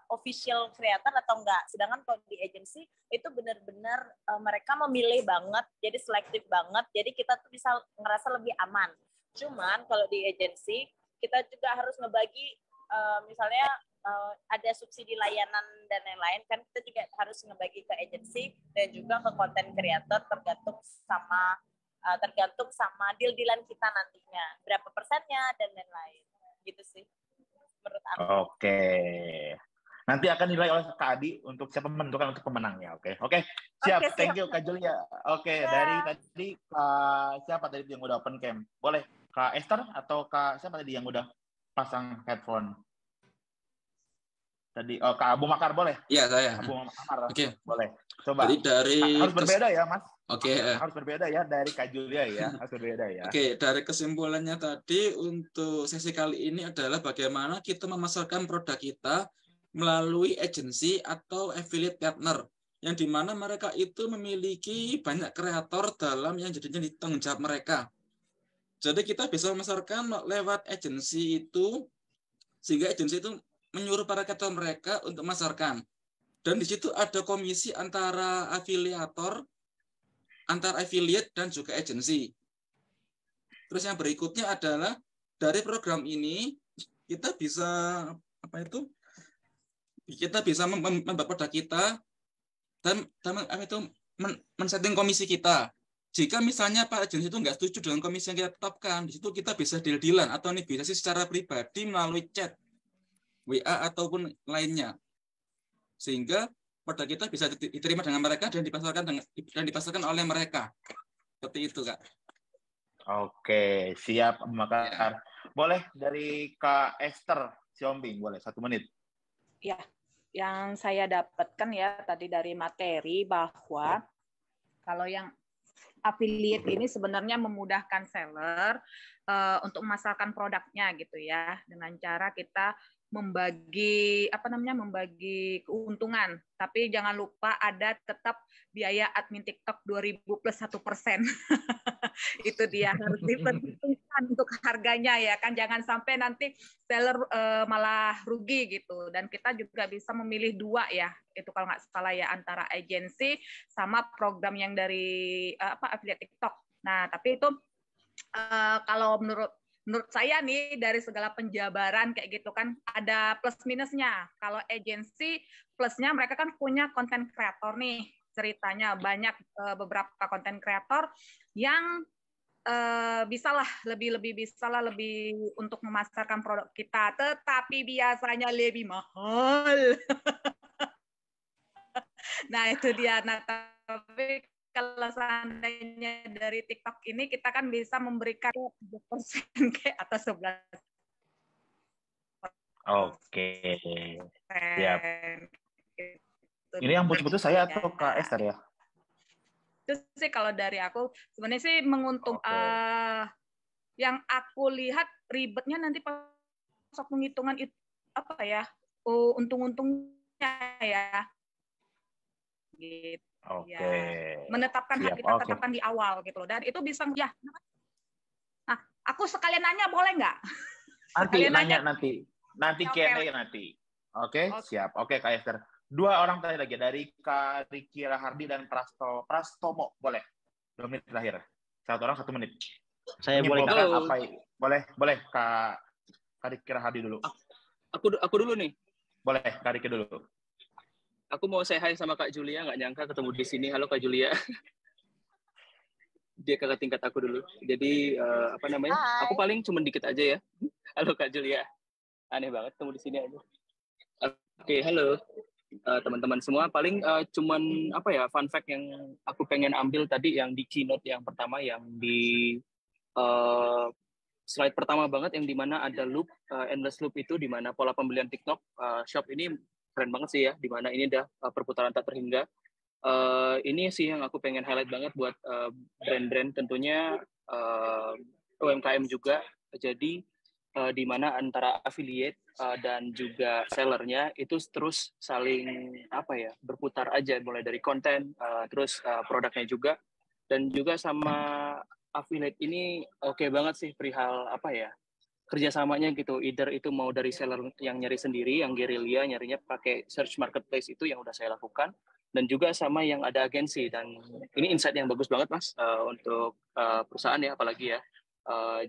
official creator atau enggak. Sedangkan kalau di agency itu benar-benar mereka memilih banget, jadi selektif banget. Jadi kita tuh bisa ngerasa lebih aman. Cuman kalau di agency kita juga harus ngebagi misalnya ada subsidi layanan dan lain-lain kan kita juga harus ngebagi ke agensi dan juga ke konten creator tergantung sama deal-dealan kita nantinya berapa persennya dan lain-lain gitu sih menurut aku. Oke. Nanti akan nilai oleh Kak Adi untuk siapa menentukan untuk pemenangnya. Oke. Siap. Thank you Kak Julia. Oke. Dari tadi siapa tadi yang udah open cam? Boleh Kak Esther atau Kak siapa tadi yang udah pasang headphone? Tadi Kak Abu Makar boleh? Iya, saya. Abu Makar. Oke. Boleh. Coba. Jadi harus berbeda ya, Mas. Oke. Harus berbeda ya dari Kak Julia ya. Harus berbeda ya. Oke, dari kesimpulannya tadi untuk sesi kali ini adalah bagaimana kita memasarkan produk kita melalui agensi atau affiliate partner yang dimana mereka itu memiliki banyak kreator dalam yang jadinya di tanggung jawab mereka. Jadi kita bisa memasarkan lewat agensi itu sehingga agensi itu menyuruh para kreator mereka untuk memasarkan. Dan di situ ada komisi antara afiliator, antar affiliate dan juga agensi. Terus yang berikutnya adalah dari program ini kita bisa kita bisa membuat produk kita dan men-setting komisi kita. Jika misalnya Pak agensi itu nggak setuju dengan komisi yang kita tetapkan, di situ kita bisa deal-dealan atau negosiasi secara pribadi melalui chat, WA ataupun lainnya. Sehingga produk kita bisa diterima dengan mereka dan dipasarkan oleh mereka. Seperti itu, Kak. Oke, siap, Abu Bakar. Ya. Boleh dari Kak Esther Siombing, boleh 1 menit. Ya, yang saya dapatkan ya tadi dari materi bahwa kalau yang affiliate ini sebenarnya memudahkan seller untuk memasarkan produknya gitu ya, dengan cara kita membagi keuntungan, tapi jangan lupa ada tetap biaya admin TikTok 2.000 plus 1%. Itu dia harus diperhitungkan untuk harganya ya kan, jangan sampai nanti seller malah rugi gitu. Dan kita juga bisa memilih 2 ya, itu kalau nggak salah ya, antara agensi sama program yang dari affiliate TikTok. Nah tapi itu kalau menurut saya nih, dari segala penjabaran kayak gitu kan ada plus minusnya. Kalau agensi plusnya mereka kan punya konten kreator nih, ceritanya banyak, beberapa konten kreator yang bisalah lebih untuk memasarkan produk kita, tetapi biasanya lebih mahal. Nah itu dia. Nah tapi kalau seandainya dari TikTok ini kita kan bisa memberikan 7% kayak atau 11%. Oke, siap. Ini yang putus-putus saya atau Kak Esther ya? Itu sih kalau dari aku sebenarnya sih menguntung. Yang aku lihat ribetnya nanti pas penghitungan itu untung-untungnya ya. Gitu. Oke. Ya. Menetapkan siap. kita tetapkan di awal gitu loh. Dan itu bisa ya. Nah, aku sekalian nanya boleh nggak? Nanti Q&A nanti. Oke, siap. Oke, Kak Esther. 2 orang tadi lagi dari Kak Riki Rahardi dan Prastomo, boleh. 2 menit terakhir. 1 orang 1 menit. Saya boleh boleh Kak Riki Rahardi dulu. Aku dulu nih. Boleh, Kak Riki dulu. Aku mau say hi sama Kak Julia, nggak nyangka ketemu di sini. Halo Kak Julia. Dia kakak tingkat aku dulu. Jadi Hai. Aku paling cuma dikit aja ya. Halo Kak Julia. Aneh banget ketemu di sini aja. Oke, halo teman-teman semua. Paling cuman fun fact yang aku pengen ambil tadi yang di keynote yang pertama, yang di slide pertama banget, yang dimana ada loop, endless loop itu, dimana pola pembelian TikTok Shop ini keren banget sih ya, dimana ini udah perputaran tak terhingga. Ini sih yang aku pengen highlight banget buat brand-brand, tentunya UMKM juga. Jadi di mana antara affiliate dan juga sellernya itu terus saling berputar aja, mulai dari konten, terus produknya juga, dan juga sama affiliate ini oke banget sih perihal kerjasamanya gitu. Either itu mau dari seller yang nyari sendiri, yang gerilya nyarinya pakai search marketplace, itu yang udah saya lakukan, dan juga sama yang ada agensi. Dan ini insight yang bagus banget Mas untuk perusahaan ya, apalagi ya.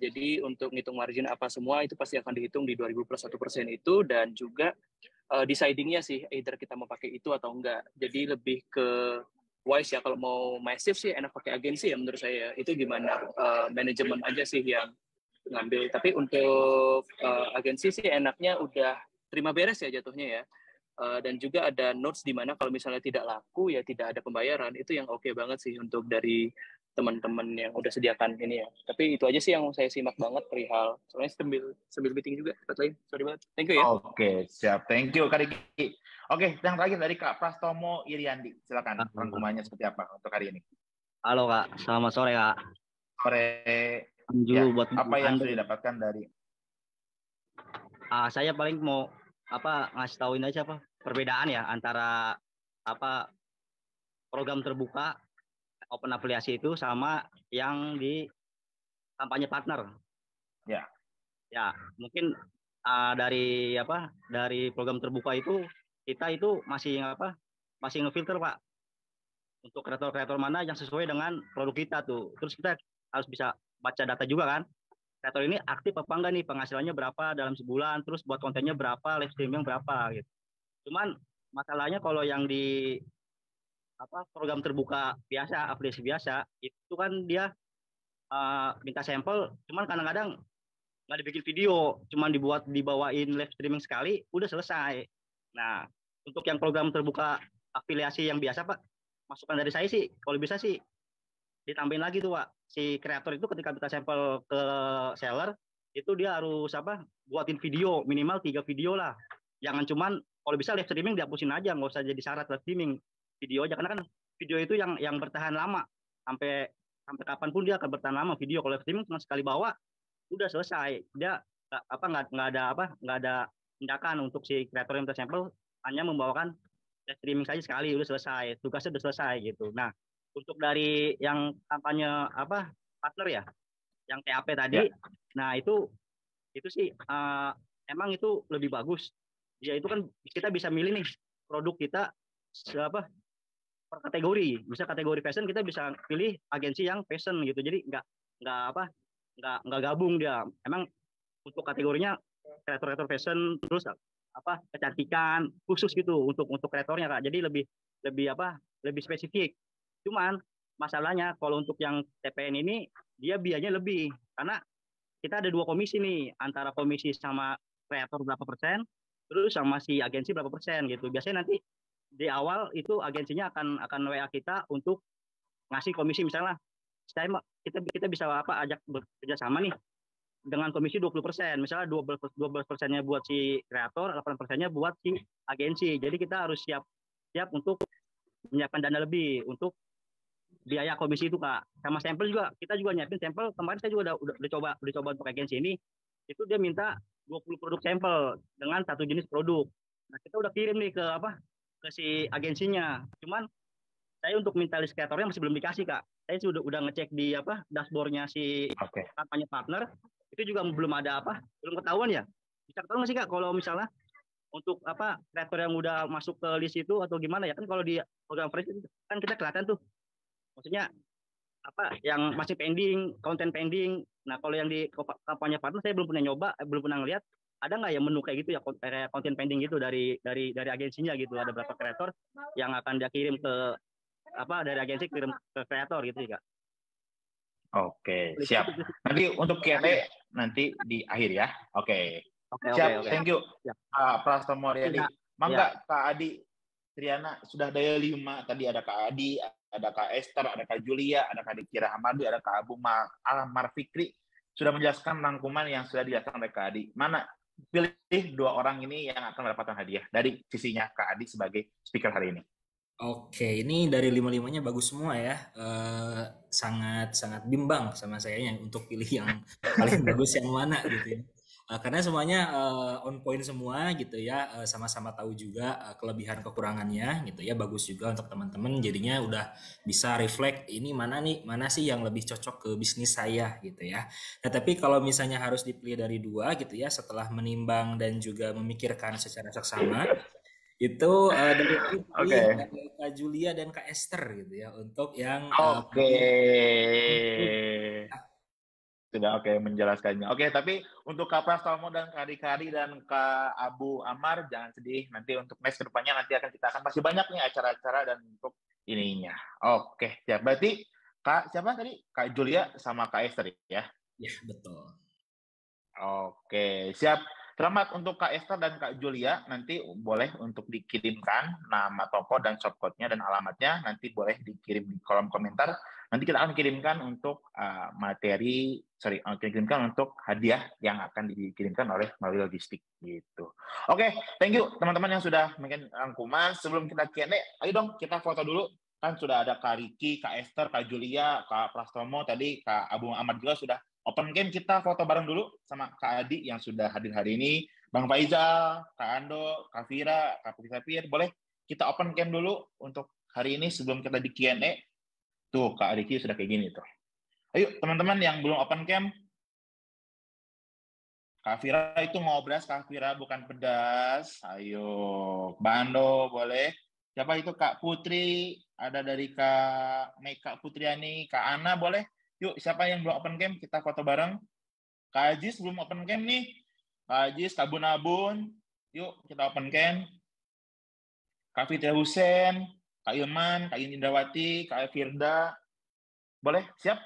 Jadi untuk ngitung margin apa semua itu pasti akan dihitung di 2.000 plus 1% itu, dan juga decidingnya sih either kita mau pakai itu atau enggak. Jadi lebih ke wise ya, kalau mau massive sih enak pakai agensi ya menurut saya. Itu gimana manajemen aja sih yang ngambil. Tapi untuk agensi sih enaknya udah terima beres ya jatuhnya ya. Dan juga ada notes di mana kalau misalnya tidak laku ya tidak ada pembayaran. Itu yang oke banget sih untuk dari teman-teman yang udah sediakan ini ya. Tapi itu aja sih yang saya simak banget perihal. Soalnya sambil meeting juga tempat lain. Sorry banget. Thank you ya. Oke, siap. Thank you Kak Riki. Oke, yang terakhir dari Kak Prastomo Iriandi. Silakan rangkumannya seperti apa untuk hari ini. Halo Kak, selamat sore Kak. Sore. Ya, buat apa yang sudah didapatkan dari? Saya paling mau ngasih tauin aja perbedaan ya antara program terbuka open afiliasi itu sama yang di kampanye partner. Ya. Ya, mungkin dari program terbuka itu kita itu masih masih ngefilter Pak untuk kreator-kreator mana yang sesuai dengan produk kita tuh. Terus kita harus bisa baca data juga kan. Kreator ini aktif apa enggak nih, penghasilannya berapa dalam sebulan, terus buat kontennya berapa, live streaming berapa gitu. Cuman masalahnya kalau yang di program terbuka biasa, aplikasi biasa, itu kan dia minta sampel, cuman kadang-kadang nggak dibikin video, cuman dibawain live streaming sekali, udah selesai. Nah, untuk yang program terbuka afiliasi yang biasa Pak, masukan dari saya sih, kalau bisa sih ditambahin lagi tuh Pak, si kreator itu ketika minta sampel ke seller, itu dia harus buatin video, minimal 3 video lah. Jangan cuman, kalau bisa live streaming dihapusin aja, nggak usah jadi syarat live streaming. Video aja, karena kan video itu yang bertahan lama, sampai kapanpun dia akan bertahan lama video. Kalau live streaming cuma sekali bawa, udah selesai. Dia nggak ada tindakan untuk si kreator yang minta sampel, hanya membawakan live streaming saja sekali, udah selesai, tugasnya udah selesai gitu. Nah, untuk dari yang kampanye partner ya, yang TAP tadi, nah itu sih emang itu lebih bagus. Ya itu kan kita bisa milih nih produk kita per kategori. Bisa kategori fashion, kita bisa pilih agensi yang fashion gitu. Jadi nggak gabung dia. Emang untuk kategorinya kreator fashion, terus kecantikan khusus gitu untuk kreatornya Kak. Jadi lebih spesifik. Cuman masalahnya kalau untuk yang TPN ini dia biayanya lebih, karena kita ada 2 komisi nih, antara komisi sama kreator berapa persen, terus sama si agensi berapa persen gitu. Biasanya nanti di awal itu agensinya akan WA kita untuk ngasih komisi, misalnya kita bisa ajak bekerja sama nih dengan komisi 20%, misalnya 12% buat si kreator, 8%-nya buat si agensi. Jadi kita harus siap untuk menyiapkan dana lebih untuk biaya komisi itu Kak. Sama sampel juga, kita juga nyiapin sampel. Kemarin saya juga udah coba untuk agensi ini, itu dia minta 20 produk sampel dengan 1 jenis produk. Nah, kita udah kirim nih ke si agensinya. Cuman saya untuk minta list kreatornya masih belum dikasih Kak. Saya udah ngecek di dashboardnya si kampanye partner, itu juga belum ketahuan ya. Bisa ketahuan nggak sih Kak kalau misalnya untuk kreator yang udah masuk ke list itu atau gimana ya? Kan kalau di program fresh kan kita kelihatan tuh, maksudnya yang masih pending, konten pending. Nah, kalau yang di kampanye partner saya belum pernah ngeliat, ada nggak yang menu kayak gitu ya, konten pending gitu dari agensinya gitu. Ada berapa kreator yang akan dia kirim ke dari agensi kirim ke kreator gitu Kak. Oke, siap. Nanti untuk Q&A nanti di akhir ya. Oke. Siap. Thank you. Prastomo Riyadi. Mangga Kak Adi Triana, sudah ada 5 tadi, ada Kak Adi, ada Kak Esther, ada Kak Julia, ada Kak Dikira Hamadi, ada Kak Abu Ammar Fikri, sudah menjelaskan rangkuman yang sudah dijelaskan oleh Kak Adi. Mana pilih 2 orang ini yang akan mendapatkan hadiah dari sisinya Kak Adi sebagai speaker hari ini. Oke, ini dari 5-5-nya bagus semua ya. Sangat bimbang sama saya untuk pilih yang paling bagus yang mana gitu ya. Karena semuanya on point semua gitu ya, sama-sama tahu juga kelebihan kekurangannya gitu ya. Bagus juga untuk teman-teman, jadinya udah bisa reflect ini mana sih yang lebih cocok ke bisnis saya gitu ya. Nah, tapi kalau misalnya harus dipilih dari 2 gitu ya, setelah menimbang dan juga memikirkan secara seksama, itu dari Kak Julia dan Kak Esther gitu ya, untuk yang sudah menjelaskannya. Tapi untuk Kak Prastomo dan Kak Dikari dan Kak Abu Ammar jangan sedih, nanti untuk next kedepannya nanti kita akan masih banyak nih acara-acara dan untuk ininya. Siap. Berarti Kak siapa tadi? Kak Julia sama Kak Esther ya? Ya, betul. Siap. Selamat untuk Kak Esther dan Kak Julia, nanti boleh untuk dikirimkan nama toko dan shopcode-nya dan alamatnya, nanti boleh dikirim di kolom komentar. Nanti kita akan kirimkan untuk kirimkan untuk hadiah yang akan dikirimkan melalui logistik gitu. Thank you teman-teman yang sudah mungkin rangkuman. Sebelum kita Q&A, ayo dong kita foto dulu. Kan sudah ada Kak Riki, Kak Esther, Kak Julia, Kak Prastomo, tadi Kak Abu Ammar juga sudah open game. Kita foto bareng dulu sama Kak Adi yang sudah hadir hari ini. Bang Faizal, Kak Ando, Kak Fira, Kak Putri Sapir, boleh kita open game dulu untuk hari ini sebelum kita di Q&A. Tuh, Kak Riki sudah kayak gini tuh. Ayo teman-teman yang belum open cam. Kak Fira itu ngobras, Kak Fira bukan pedas. Ayo, Bando boleh. Siapa itu? Kak Putri, ada dari Kak Meka Putriani, Kak Ana, boleh? Yuk, siapa yang belum open cam? Kita foto bareng. Kak Ajis belum open cam nih. Kak Ajis, Kak Bun-Abun. Yuk, kita open cam. Kak Fitria Husen, Kak Ilman, Kak Indrawati, Kak Firda. Boleh? Siap?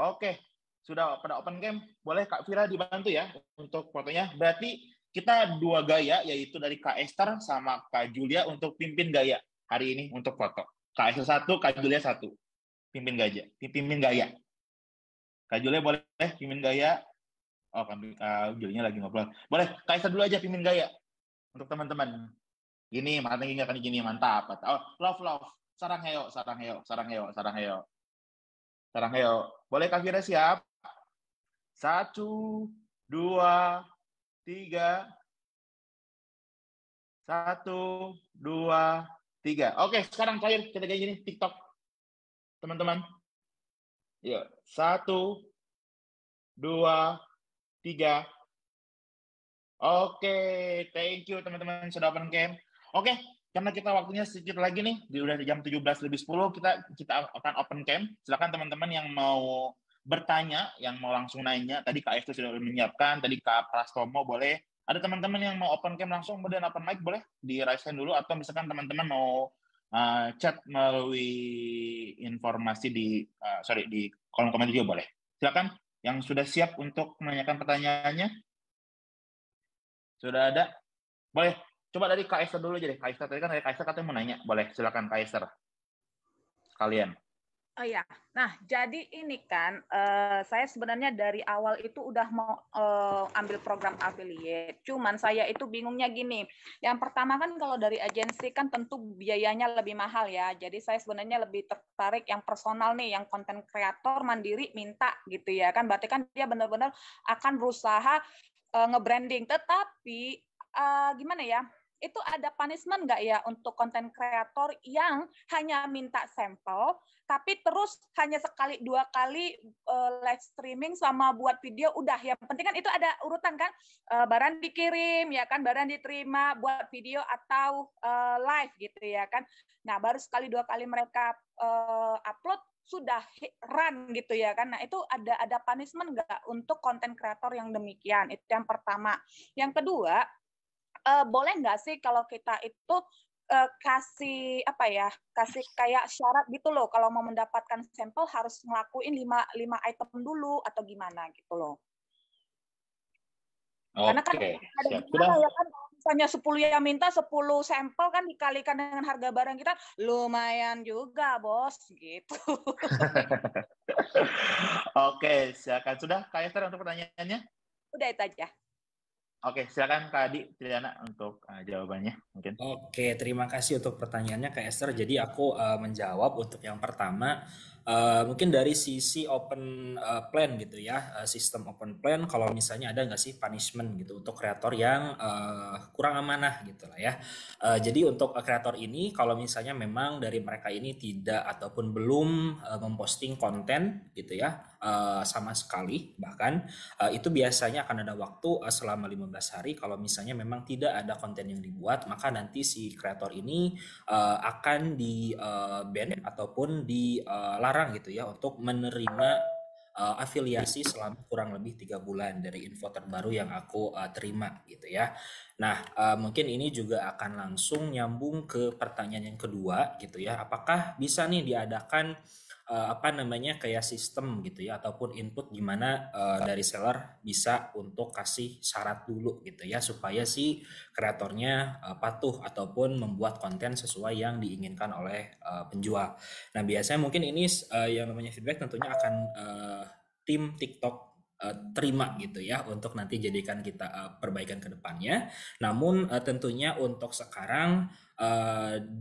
Oke. Sudah pada open cam. Boleh Kak Fira dibantu ya untuk fotonya. Berarti kita 2 gaya, yaitu dari Kak Esther sama Kak Julia untuk pimpin gaya hari ini untuk foto. Kak Esther 1, Kak Julia 1. Pimpin gaya. Pimpin gaya. Kak Julia boleh pimpin gaya. Oh, Kak Julia lagi ngobrol. Boleh, Kak Esther dulu aja pimpin gaya untuk teman-teman. Gini, matanya gini, mantap. Oh, love. Sarang heo. Boleh Kak Fira siap? 1, 2, 3. 1, 2, 3. Oke, sekarang terakhir kita kayak gini TikTok. Teman-teman. Yuk, 1, 2, 3. Oke, thank you teman-teman sudah open cam. Oke, karena kita waktunya sedikit lagi nih, udah jam 17:10, kita akan open cam. Silakan teman-teman yang mau bertanya, yang mau langsung nanya. Tadi Kak Estu sudah menyiapkan, tadi Kak Prastomo boleh. Ada teman-teman yang mau open cam langsung, kemudian open mic boleh di raise hand dulu, atau misalkan teman-teman mau chat melalui informasi di kolom komentar juga boleh. Silakan yang sudah siap untuk menanyakan pertanyaannya. Sudah ada? Boleh. Coba dari Kak Esther dulu aja deh. Kak Esther tadi kan dari Kak Esther katanya mau nanya. Boleh, silakan Kak Esther. Sekalian. Oh ya, nah jadi ini kan saya sebenarnya dari awal itu udah mau ambil program affiliate. Cuman saya itu bingungnya gini. Yang pertama kan kalau dari agensi kan tentu biayanya lebih mahal ya. Jadi saya sebenarnya lebih tertarik yang personal nih, yang konten kreator mandiri minta gitu ya kan. Berarti kan dia benar-benar akan berusaha nge-branding. Tetapi gimana ya? Itu ada punishment nggak ya untuk konten kreator yang hanya minta sampel, tapi terus hanya sekali 2 kali live streaming sama buat video udah. Yang penting kan itu ada urutan kan, barang dikirim ya kan, barang diterima, buat video atau live gitu ya kan. Nah baru sekali 2 kali mereka upload sudah run gitu ya kan. Nah itu ada punishment nggak untuk konten kreator yang demikian? Itu yang pertama. Yang kedua, boleh nggak sih kalau kita itu kasih kayak syarat gitu loh, kalau mau mendapatkan sampel harus ngelakuin 5 item dulu atau gimana gitu loh. Karena kan ada gimana ya kan, misalnya 10 yang minta 10 sampel kan dikalikan dengan harga barang kita lumayan juga bos gitu. Oke, silakan. Sudah Kak Esther untuk pertanyaannya? Udah itu aja. Oke, silakan Kak Adi Triana untuk jawabannya mungkin. Oke, terima kasih untuk pertanyaannya Kak Esther. Jadi aku menjawab untuk yang pertama, mungkin dari sisi open plan gitu ya, sistem open plan. Kalau misalnya ada nggak sih punishment gitu untuk kreator yang kurang amanah gitu lah ya. Jadi untuk kreator ini, kalau misalnya memang dari mereka ini tidak ataupun belum memposting konten gitu ya, sama sekali bahkan itu biasanya akan ada waktu selama 15 hari. Kalau misalnya memang tidak ada konten yang dibuat, maka nanti si kreator ini akan di ban ataupun dilarang gitu ya untuk menerima afiliasi selama kurang lebih 3 bulan dari info terbaru yang aku terima gitu ya. Nah mungkin ini juga akan langsung nyambung ke pertanyaan yang kedua gitu ya. Apakah bisa nih diadakan kayak sistem gitu ya ataupun input gimana dari seller bisa untuk kasih syarat dulu gitu ya supaya si kreatornya patuh ataupun membuat konten sesuai yang diinginkan oleh penjual. Nah biasanya mungkin ini yang namanya feedback tentunya akan tim TikTok terima gitu ya untuk nanti jadikan kita perbaikan ke depannya. Namun tentunya untuk sekarang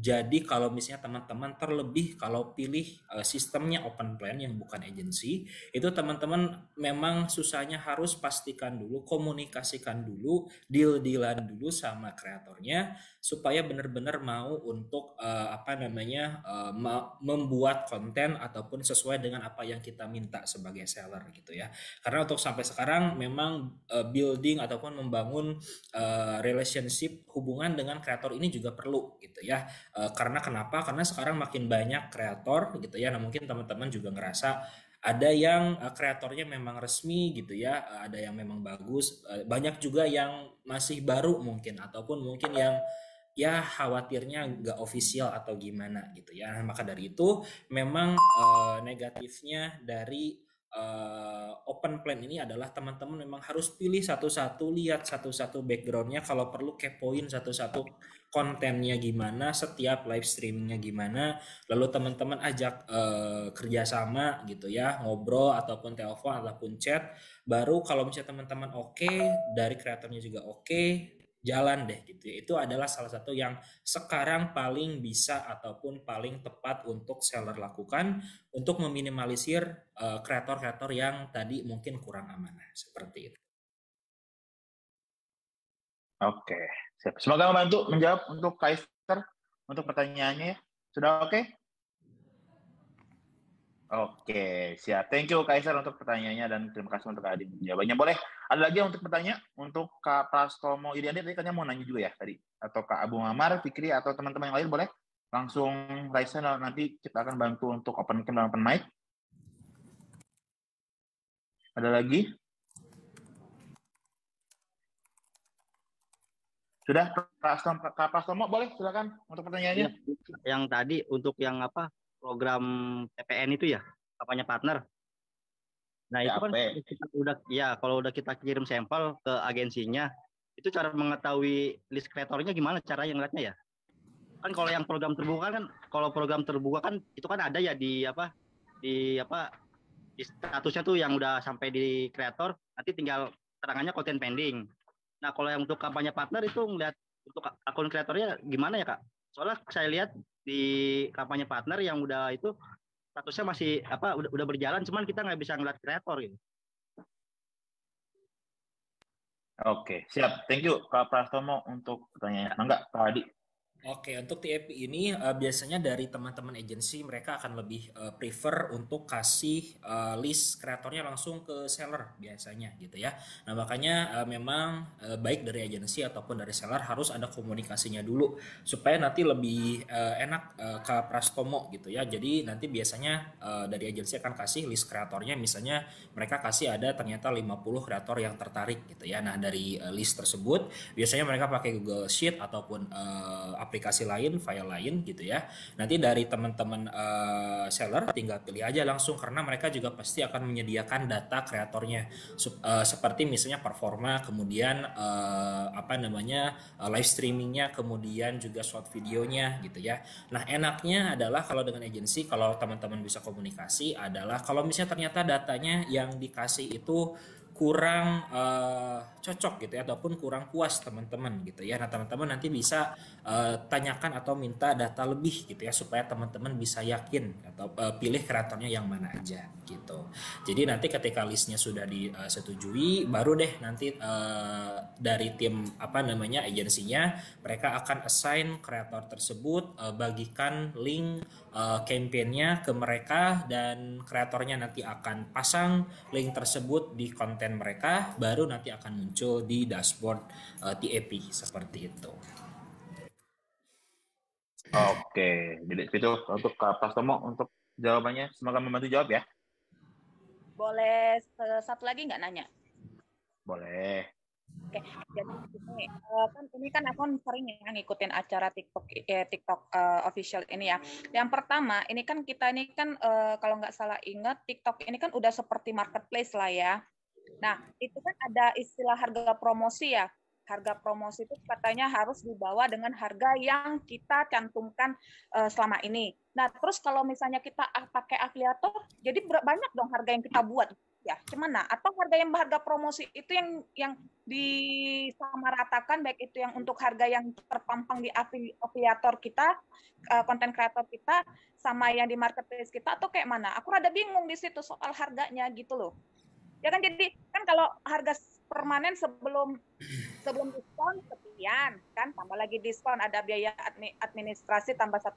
jadi kalau misalnya teman-teman terlebih kalau pilih sistemnya open plan yang bukan agency, itu teman-teman memang susahnya harus pastikan dulu, komunikasikan dulu, deal-dealan dulu sama kreatornya supaya benar-benar mau untuk membuat konten ataupun sesuai dengan apa yang kita minta sebagai seller gitu ya. Karena untuk sampai sekarang memang building ataupun membangun relationship hubungan dengan kreator ini juga perlu baru gitu ya. Karena kenapa? Karena sekarang makin banyak kreator gitu ya. Nah, mungkin teman-teman juga ngerasa ada yang kreatornya memang resmi gitu ya, ada yang memang bagus, banyak juga yang masih baru mungkin ataupun mungkin yang ya khawatirnya nggak official atau gimana gitu ya. Nah, maka dari itu memang negatifnya dari open plan ini adalah teman-teman memang harus pilih satu-satu, lihat satu-satu backgroundnya, kalau perlu kepoin satu-satu kontennya gimana, setiap live streamingnya gimana, lalu teman-teman ajak kerjasama gitu ya, ngobrol ataupun telepon ataupun chat, baru kalau misalnya teman-teman oke, dari kreatornya juga oke, jalan deh gitu ya. Itu adalah salah satu yang sekarang paling bisa ataupun paling tepat untuk seller lakukan untuk meminimalisir kreator-kreator yang tadi mungkin kurang amanah seperti itu. Oke, siap. Semoga membantu menjawab untuk Kaiser untuk pertanyaannya. Sudah oke? Oke, siap. Thank you Kaiser untuk pertanyaannya dan terima kasih untuk Adi jawabannya. Boleh ada lagi yang untuk bertanya untuk Kak Prastomo Iriandi tadi katanya mau nanya juga ya tadi, atau Kak Abu Mamar, Fikri atau teman-teman yang lain boleh langsung raise hand, nanti kita akan bantu untuk open cam dan open mic. Ada lagi? Sudah, Kak Prastomo boleh silakan untuk pertanyaannya. Yang tadi untuk yang apa program TPN itu ya, kampanye partner. Nah, itu kan kita udah ya kalau udah kita kirim sampel ke agensinya, itu cara mengetahui list kreatornya gimana cara yang ngeliatnya ya? Kan kalau yang program terbuka kan, kalau program terbuka kan itu kan ada ya di statusnya tuh yang udah sampai di kreator, nanti tinggal terangannya konten pending. Nah, kalau yang untuk kampanye partner itu ngeliat untuk akun kreatornya gimana ya, Kak? Soalnya saya lihat di kampanye partner yang udah itu statusnya masih udah berjalan, cuman kita nggak bisa ngeliat kreator gitu. Oke, siap. Thank you Kak Prastomo untuk pertanyaannya. Enggak, Pak Adi. Oke, untuk TAP ini biasanya dari teman-teman agensi mereka akan lebih prefer untuk kasih list kreatornya langsung ke seller biasanya gitu ya. Nah, makanya memang baik dari agensi ataupun dari seller harus ada komunikasinya dulu supaya nanti lebih enak ke Prastomo gitu ya. Jadi nanti biasanya dari agensi akan kasih list kreatornya, misalnya mereka kasih ada ternyata 50 kreator yang tertarik gitu ya. Nah, dari list tersebut biasanya mereka pakai Google Sheet ataupun aplikasi lain, file lain gitu ya. Nanti dari teman-teman seller tinggal pilih aja langsung, karena mereka juga pasti akan menyediakan data kreatornya seperti misalnya performa, kemudian live streamingnya, kemudian juga short videonya gitu ya. Nah, enaknya adalah kalau dengan agensi, kalau teman-teman bisa komunikasi adalah kalau misalnya ternyata datanya yang dikasih itu kurang cocok gitu ya, ataupun kurang puas teman-teman gitu ya. Nah, teman-teman nanti bisa tanyakan atau minta data lebih gitu ya, supaya teman-teman bisa yakin atau pilih kreatornya yang mana aja gitu. Jadi nanti ketika listnya sudah disetujui, baru deh nanti dari tim agensinya mereka akan assign kreator tersebut, bagikan link campaign-nya ke mereka, dan kreatornya nanti akan pasang link tersebut di konten mereka, baru nanti akan muncul di dashboard TAP seperti itu. Oke, jadi itu untuk Kak Prastomo untuk jawabannya, semoga membantu jawab ya. Boleh satu lagi nggak nanya? Boleh. Oke, jadi ini kan aku sering ya ngikutin acara TikTok official ini ya. Yang pertama, ini kan kita kalau nggak salah ingat, TikTok ini kan udah seperti marketplace lah ya. Nah, itu kan ada istilah harga promosi ya. Harga promosi itu katanya harus dibawa dengan harga yang kita cantumkan selama ini. Nah, terus kalau misalnya kita pakai afiliator, jadi banyak dong harga yang kita buat. Ya, gimana? Atau harga promosi itu yang disamaratakan, baik itu yang untuk harga yang terpampang di afiliator kita, konten kreator kita, sama yang di marketplace kita, atau kayak mana? Aku rada bingung di situ soal harganya gitu loh. Ya kan, jadi kan kalau harga permanen sebelum diskon sekian kan, tambah lagi diskon, ada biaya administrasi tambah 1%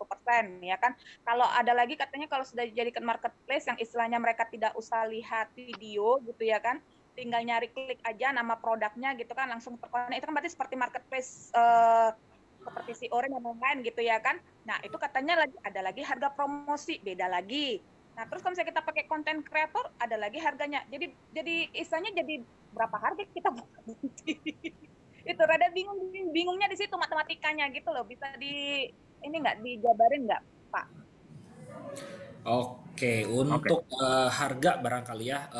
ya kan. Kalau ada lagi katanya kalau sudah dijadikan marketplace yang istilahnya mereka tidak usah lihat video gitu ya kan, tinggal nyari klik aja nama produknya gitu kan langsung terkonek, itu kan berarti seperti marketplace seperti si Oren dan lain-lain gitu ya kan. Nah, itu katanya ada lagi harga promosi, beda lagi. Nah, terus kalau misalnya kita pakai konten kreator, ada lagi harganya. Jadi istilahnya jadi berapa harga kita itu rada bingungnya di situ matematikanya gitu loh. Bisa ini nggak dijabarin nggak, Pak? Oke, untuk harga barangkali ya,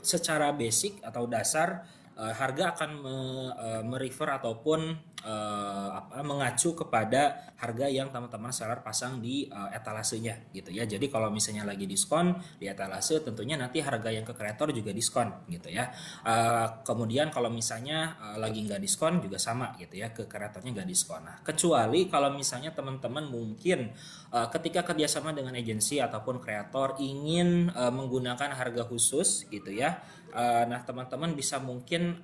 secara basic atau dasar harga akan merefer ataupun mengacu kepada harga yang teman-teman seller pasang di etalasenya gitu ya. Jadi kalau misalnya lagi diskon di etalase, tentunya nanti harga yang ke kreator juga diskon gitu ya. Kemudian kalau misalnya lagi nggak diskon juga sama gitu ya, ke kreatornya nggak diskon. Nah, kecuali kalau misalnya teman-teman mungkin ketika kerjasama dengan agensi ataupun kreator ingin menggunakan harga khusus gitu ya. Nah, teman-teman bisa mungkin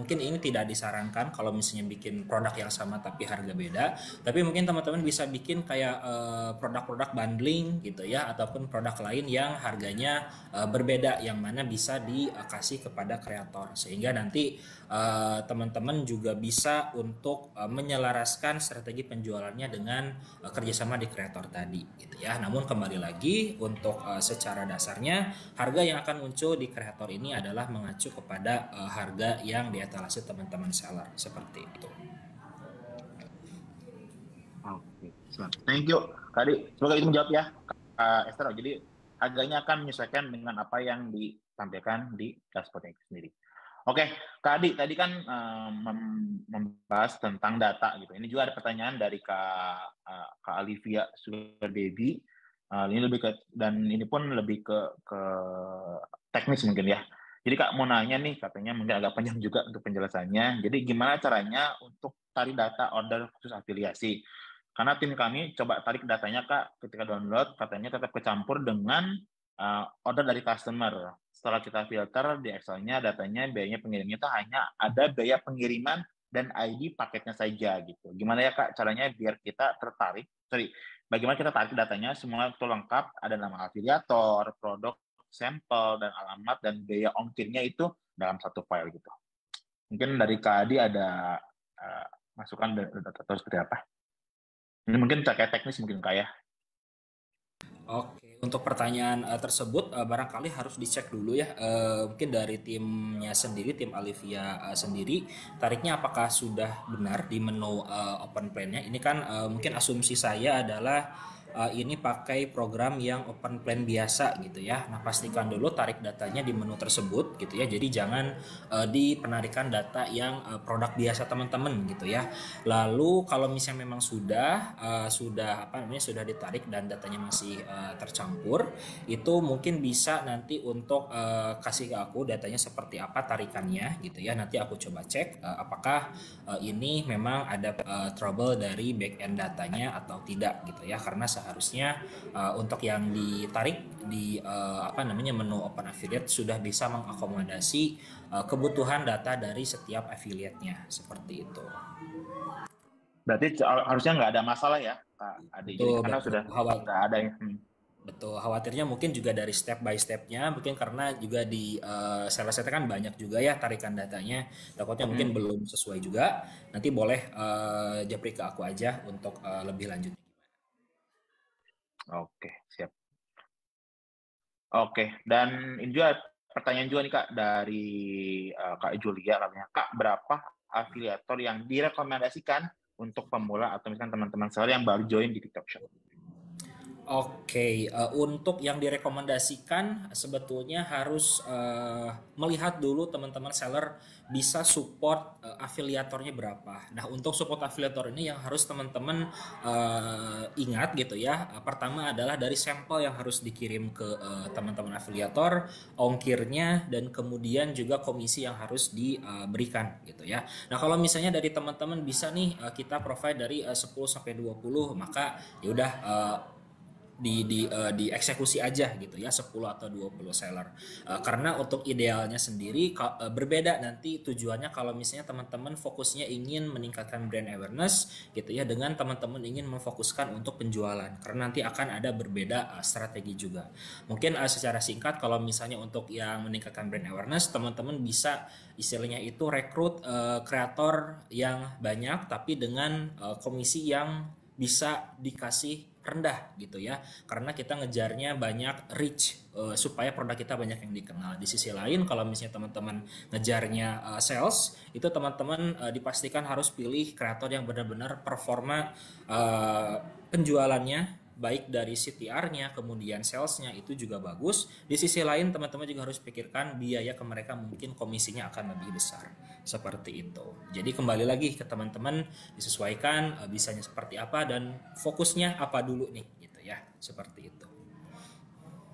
ini tidak disarankan kalau misalnya bikin produk yang sama tapi harga beda, tapi mungkin teman-teman bisa bikin kayak produk-produk bundling gitu ya, ataupun produk lain yang harganya berbeda, yang mana bisa dikasih kepada kreator, sehingga nanti teman-teman juga bisa untuk menyelaraskan strategi penjualannya dengan kerjasama di kreator tadi gitu ya. Namun kembali lagi untuk secara dasarnya harga yang akan muncul di kreator ini adalah mengacu kepada harga yang di etalase teman-teman seller, seperti itu. Oke, thank you Kak Adi. Semoga itu menjawab ya, Esther. Jadi harganya akan menyesuaikan dengan apa yang ditampilkan di dashboard sendiri. Oke, Kak Adi, tadi kan membahas tentang data gitu. Ini juga ada pertanyaan dari Kak Olivia Sugar Baby. Ini lebih dan ini pun lebih ke teknis mungkin ya. Jadi Kak mau nanya nih, katanya mungkin agak panjang juga untuk penjelasannya. Jadi gimana caranya untuk tarik data order khusus afiliasi? Karena tim kami coba tarik datanya Kak, ketika download katanya tetap kecampur dengan order dari customer. Setelah kita filter di Excel-nya, datanya biayanya pengirimnya itu hanya ada biaya pengiriman dan ID paketnya saja gitu. Gimana ya Kak caranya biar kita tertarik? Bagaimana kita tarik datanya semua itu lengkap, ada nama afiliator, produk, sampel, dan alamat, dan biaya ongkirnya itu dalam satu file gitu. Mungkin dari Kak Adi ada masukan atau seperti apa? Ini mungkin terkait teknis mungkin Kak ya. Oke, untuk pertanyaan tersebut barangkali harus dicek dulu ya, mungkin dari timnya sendiri, tim Olivia sendiri, tariknya apakah sudah benar di menu open plan-nya. Ini kan mungkin asumsi saya adalah ini pakai program yang open plan biasa gitu ya. Nah, pastikan dulu tarik datanya di menu tersebut gitu ya. Jadi jangan di penarikan data yang produk biasa teman-teman gitu ya. Lalu kalau misalnya memang sudah ditarik dan datanya masih tercampur, itu mungkin bisa nanti untuk kasih ke aku datanya seperti apa tarikannya gitu ya. Nanti aku coba cek apakah ini memang ada trouble dari back end datanya atau tidak gitu ya. Karena seharusnya untuk yang ditarik di menu open affiliate sudah bisa mengakomodasi kebutuhan data dari setiap affiliate-nya, seperti itu. Berarti harusnya nggak ada masalah ya Kak Adi, karena sudah ada yang betul, khawatirnya mungkin juga dari step by step-nya, mungkin karena juga di seller kan banyak juga ya tarikan datanya, takutnya mungkin belum sesuai juga. Nanti boleh japri ke aku aja untuk lebih lanjut. Oke, siap. Oke, dan ini juga pertanyaan juga nih Kak dari Kak Julia, katanya Kak, berapa afiliator yang direkomendasikan untuk pemula atau misalkan teman-teman seller yang baru join di TikTok Shop? Oke, untuk yang direkomendasikan sebetulnya harus melihat dulu teman-teman seller bisa support afiliatornya berapa. Nah, untuk support afiliator ini yang harus teman-teman ingat gitu ya. Pertama adalah dari sampel yang harus dikirim ke teman-teman afiliator, ongkirnya, dan kemudian juga komisi yang harus diberikan gitu ya. Nah, kalau misalnya dari teman-teman bisa nih kita provide dari 10 sampai 20, maka ya udah dieksekusi aja gitu ya 10 atau 20 seller. Karena untuk idealnya sendiri berbeda nanti tujuannya kalau misalnya teman-teman fokusnya ingin meningkatkan brand awareness gitu ya dengan teman-teman ingin memfokuskan untuk penjualan, karena nanti akan ada berbeda strategi juga. Mungkin secara singkat kalau misalnya untuk yang meningkatkan brand awareness, teman-teman bisa istilahnya itu rekrut kreator yang banyak tapi dengan komisi yang bisa dikasih rendah gitu ya, karena kita ngejarnya banyak reach supaya produk kita banyak yang dikenal. Di sisi lain kalau misalnya teman-teman ngejarnya sales, itu teman-teman dipastikan harus pilih kreator yang benar-benar performa penjualannya baik dari CTR-nya kemudian sales-nya itu juga bagus. Di sisi lain teman-teman juga harus pikirkan biaya ke mereka mungkin komisinya akan lebih besar. Seperti itu. Jadi kembali lagi ke teman-teman disesuaikan bisanya seperti apa dan fokusnya apa dulu nih gitu ya. Seperti itu.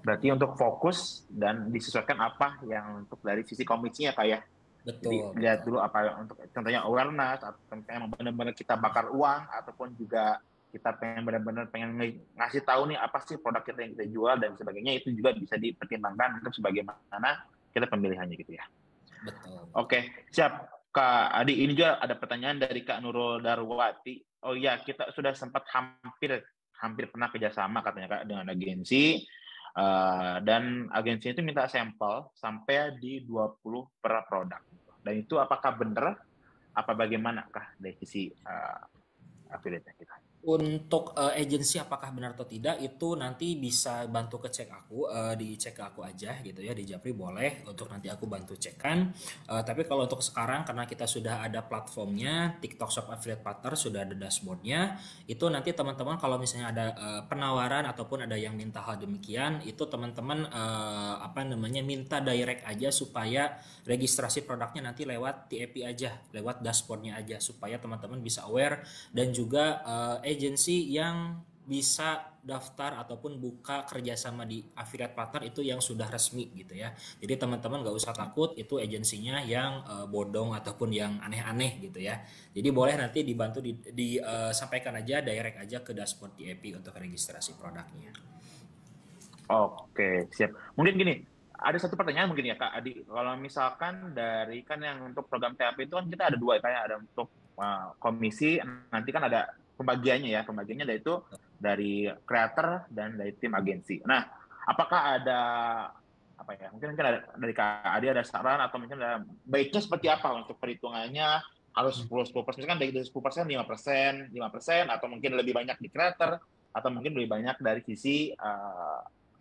Berarti untuk fokus dan disesuaikan apa yang untuk dari sisi komisinya Kak ya. Betul. Jadi lihat dulu apa yang untuk contohnya awareness atau contohnya benar-benar kita bakar uang ataupun juga kita benar-benar pengen ngasih tahu nih apa sih produk kita yang kita jual dan sebagainya, itu juga bisa dipertimbangkan untuk sebagaimana kita pemilihannya gitu ya. Betul. Oke, siap. Kak Adi, ini juga ada pertanyaan dari Kak Nurul Darwati. Oh iya, kita sudah sempat hampir pernah kerjasama katanya Kak dengan agensi, dan agensi itu minta sampel sampai di 20 per produk. Dan itu apakah benar? Apa bagaimana Kak dari sisi affiliate kita? Untuk agensi apakah benar atau tidak itu nanti bisa bantu dicek ke aku aja gitu ya, di Japri boleh untuk nanti aku bantu cekkan. Tapi kalau untuk sekarang karena kita sudah ada platformnya TikTok Shop Affiliate Partner, sudah ada dashboardnya, itu nanti teman-teman kalau misalnya ada penawaran ataupun ada yang minta hal demikian, itu teman-teman minta direct aja supaya registrasi produknya nanti lewat TAP aja, lewat dashboardnya aja supaya teman-teman bisa aware, dan juga agensi yang bisa daftar ataupun buka kerjasama di affiliate partner itu yang sudah resmi gitu ya. Jadi teman-teman nggak usah takut itu agensinya yang bodong ataupun yang aneh-aneh gitu ya. Jadi boleh nanti dibantu disampaikan aja direct aja ke dashboard TAP untuk registrasi produknya. Oke, siap. Mungkin gini, ada satu pertanyaan mungkin ya Kak Adi. Kalau misalkan dari kan yang untuk program TAP itu kan kita ada dua, kayak ada untuk komisi, nanti kan ada pembagiannya dari creator dan dari tim agensi. Nah, apakah ada mungkin ada dari Kak Adi ada saran atau mungkin ada baiknya seperti apa untuk perhitungannya, harus 10% kan dari 10% 5% atau mungkin lebih banyak di creator atau mungkin lebih banyak dari sisi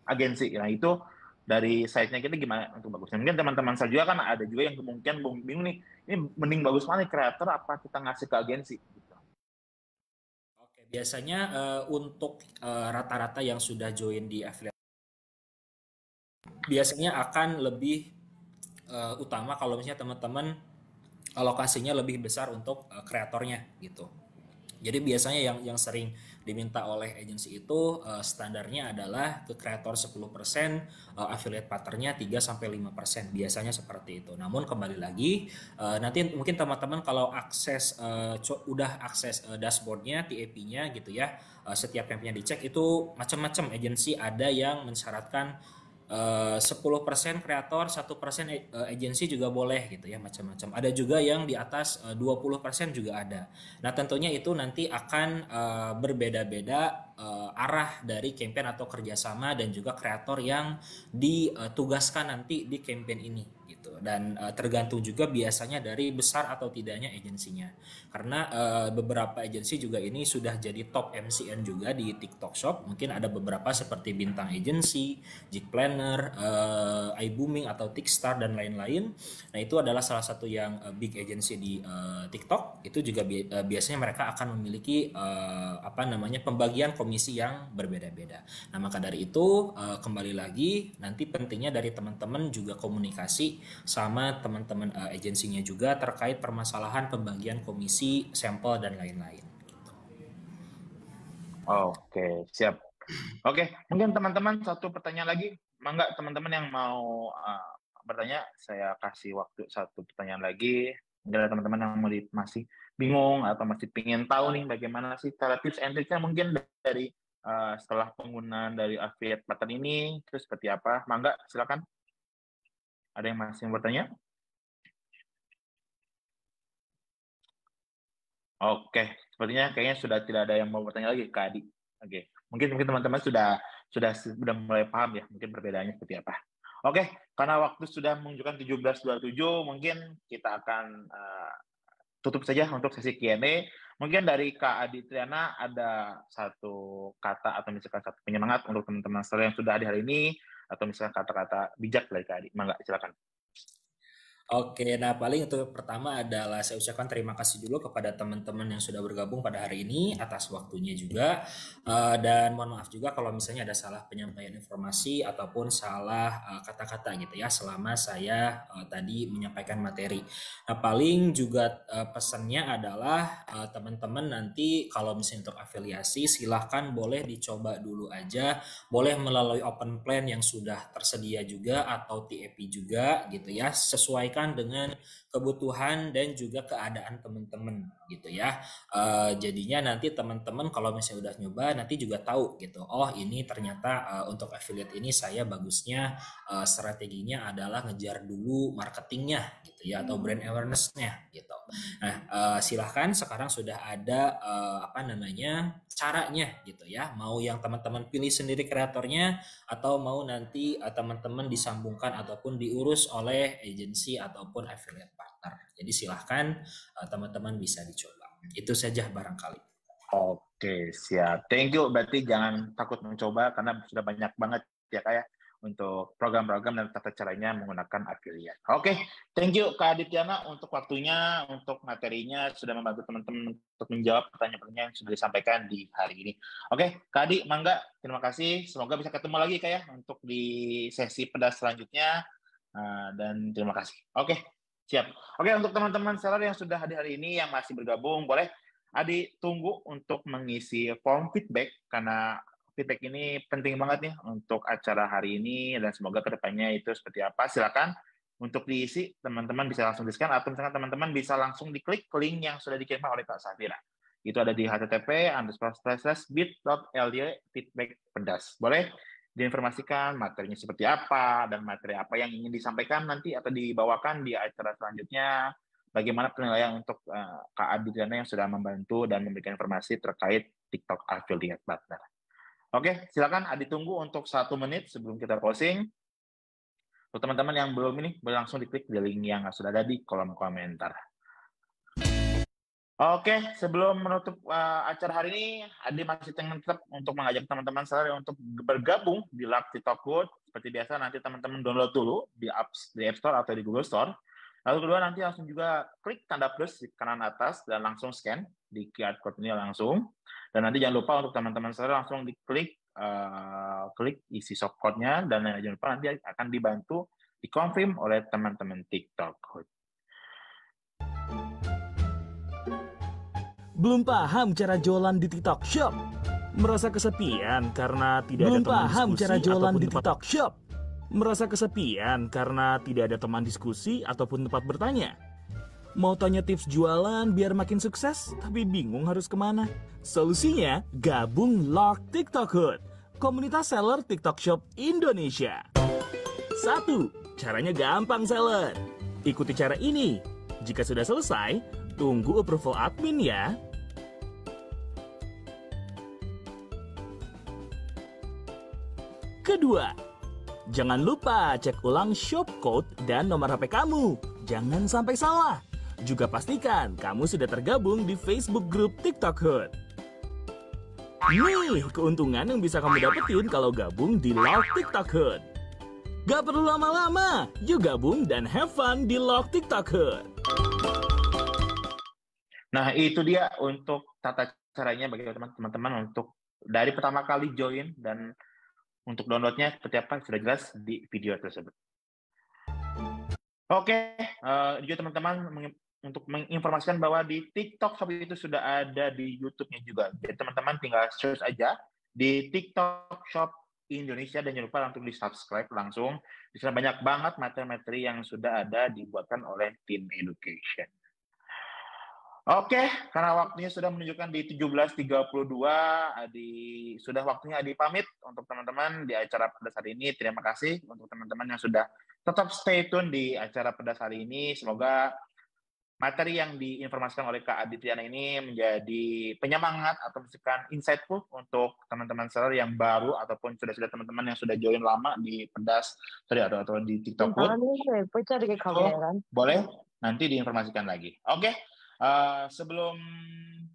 agensi. Nah, itu dari site-nya kita gimana untuk bagusnya? Mungkin teman-teman saya juga kan ada juga yang kemungkinan bingung nih, ini mending bagus mana kreator apa kita ngasih ke agensi? Gitu. Oke, biasanya untuk rata-rata yang sudah join di affiliate biasanya akan lebih utama kalau misalnya teman-teman alokasinya lebih besar untuk kreatornya gitu. Jadi biasanya yang sering diminta oleh agensi itu standarnya adalah ke kreator 10%, affiliate partnernya 3-5%, biasanya seperti itu. Namun kembali lagi nanti mungkin teman-teman kalau udah akses dashboardnya, TAP-nya gitu ya, setiap campaign dicek itu macam-macam agensi, ada yang mensyaratkan 10% kreator, 1% agensi juga boleh gitu ya, macam-macam. Ada juga yang di atas 20% juga ada. Nah, tentunya itu nanti akan berbeda-beda arah dari campaign atau kerjasama dan juga kreator yang ditugaskan nanti di campaign ini gitu. Dan tergantung juga biasanya dari besar atau tidaknya agensinya. Karena beberapa agensi juga ini sudah jadi top MCN juga di TikTok Shop. Mungkin ada beberapa seperti Bintang Agency, Jig Planner, iBooming atau Tickstar dan lain-lain. Nah, itu adalah salah satu yang big agency di TikTok. Itu juga biasanya mereka akan memiliki pembagian komisi yang berbeda-beda. Nah, maka dari itu kembali lagi nanti pentingnya dari teman-teman juga komunikasi sama teman-teman agensinya juga terkait permasalahan pembagian komisi, sampel dan lain-lain. Oke, siap. Oke, mungkin teman-teman satu pertanyaan lagi. Mangga teman-teman yang mau bertanya, saya kasih waktu satu pertanyaan lagi. Mungkin ada teman-teman yang masih bingung atau masih ingin tahu nih bagaimana sih cara tips and triknya mungkin dari setelah penggunaan dari affiliate partner ini itu seperti apa? Mangga, silakan. Ada yang masih bertanya? Oke, sepertinya kayaknya sudah tidak ada yang mau bertanya lagi, Kak Adi. Oke, mungkin teman-teman sudah mulai paham ya, mungkin perbedaannya seperti apa. Oke, karena waktu sudah menunjukkan 17.27, mungkin kita akan tutup saja untuk sesi Q&A. Mungkin dari Kak Adi Triana ada satu kata atau misalkan satu penyemangat untuk teman-teman yang sudah hadir hari ini, atau misalkan kata-kata bijak dari Kak Adi. Mangga, silakan. Oke, nah paling untuk pertama adalah saya ucapkan terima kasih dulu kepada teman-teman yang sudah bergabung pada hari ini atas waktunya juga. Dan mohon maaf juga kalau misalnya ada salah penyampaian informasi ataupun salah kata-kata gitu ya selama saya tadi menyampaikan materi. Nah paling juga pesannya adalah teman-teman nanti kalau misalnya untuk afiliasi silahkan boleh dicoba dulu aja, boleh melalui open plan yang sudah tersedia juga atau TAP juga gitu ya, sesuaikan dengan kebutuhan dan juga keadaan teman-teman gitu ya. Jadinya nanti teman-teman kalau misalnya udah nyoba nanti juga tahu gitu. Oh ini ternyata untuk affiliate ini saya bagusnya strateginya adalah ngejar dulu marketingnya gitu ya atau brand awareness-nya gitu. Nah silahkan sekarang sudah ada caranya gitu ya. Mau yang teman-teman pilih sendiri kreatornya atau mau nanti teman-teman disambungkan ataupun diurus oleh agensi ataupun affiliate partner. Jadi silahkan teman-teman bisa dicoba. Itu saja barangkali. Oke, siap. Thank you. Berarti jangan takut mencoba karena sudah banyak banget ya kayak untuk program-program dan tata caranya menggunakan affiliate. Oke, thank you Kak Adityana untuk waktunya, untuk materinya sudah membantu teman-teman untuk menjawab pertanyaan-pertanyaan yang sudah disampaikan di hari ini. Oke, Kak Adi, mangga, terima kasih. Semoga bisa ketemu lagi Kak ya untuk di sesi pedas selanjutnya. Dan terima kasih. Oke, siap. Oke, untuk teman-teman seller yang sudah hadir hari ini yang masih bergabung, boleh Adi tunggu untuk mengisi form feedback karena feedback ini penting banget nih untuk acara hari ini dan semoga kedepannya itu seperti apa. Silakan untuk diisi, teman-teman bisa langsung di-scan atau misalkan teman-teman bisa langsung diklik link yang sudah dikirimkan oleh Kak Safira. Itu ada di http://bit.ly feedback pedas. Boleh diinformasikan materinya seperti apa dan materi apa yang ingin disampaikan nanti atau dibawakan di acara selanjutnya. Bagaimana penilaian untuk Kak Adityana yang sudah membantu dan memberikan informasi terkait TikTok Affiliate Partner. Oke, silakan Adi tunggu untuk 1 menit sebelum kita closing. Untuk teman-teman yang belum ini, boleh langsung diklik di link yang sudah ada di kolom komentar. Oke, sebelum menutup acara hari ini, Adi masih tetap untuk mengajak teman-teman seller untuk bergabung di Lab TikTok Code. Seperti biasa, nanti teman-teman download dulu di App Store atau di Google Store. Lalu kedua, nanti langsung juga klik tanda plus di kanan atas dan langsung scan di QR Code ini langsung. Dan nanti jangan lupa untuk teman-teman seller langsung diklik klik isi shopcode-nya dan jangan lupa nanti akan dibantu dikonfirm oleh teman-teman TikTok Code. Belum paham cara jualan di TikTok Shop? Merasa kesepian karena tidak ada teman diskusi ataupun tempat TikTok Shop? Merasa kesepian karena tidak ada teman diskusi ataupun tempat bertanya? Mau tanya tips jualan biar makin sukses, tapi bingung harus kemana? Solusinya, gabung Log TikTok Hood, komunitas seller TikTok Shop Indonesia. 1. Caranya gampang seller. Ikuti cara ini. Jika sudah selesai, tunggu approval admin ya. Kedua, jangan lupa cek ulang shop code dan nomor HP kamu. Jangan sampai salah. Juga pastikan kamu sudah tergabung di Facebook Group TikTok Hood. Nih, keuntungan yang bisa kamu dapetin kalau gabung di Log TikTok Hood. Gak perlu lama-lama, yuk gabung dan have fun di Log TikTok Hood. Nah, itu dia untuk tata caranya bagi teman-teman untuk dari pertama kali join dan untuk downloadnya seperti apa sudah jelas di video tersebut. Oke, juga teman-teman untuk menginformasikan bahwa di TikTok Shop itu sudah ada di YouTube-nya juga. Jadi teman-teman tinggal search aja di TikTok Shop Indonesia dan jangan lupa untuk di-subscribe langsung. Di sana banyak banget materi-materi yang sudah ada dibuatkan oleh tim education. Oke, karena waktunya sudah menunjukkan di 17.32, sudah waktunya Adi pamit untuk teman-teman di acara pedas hari ini. Terima kasih untuk teman-teman yang sudah tetap stay tune di acara pedas hari ini. Semoga materi yang diinformasikan oleh Kak Aditriana ini menjadi penyemangat atau misalkan insightful untuk teman-teman seller yang baru ataupun sudah teman-teman yang sudah join lama di pedas atau di TikTok Food. Boleh nanti diinformasikan lagi. Oke. Sebelum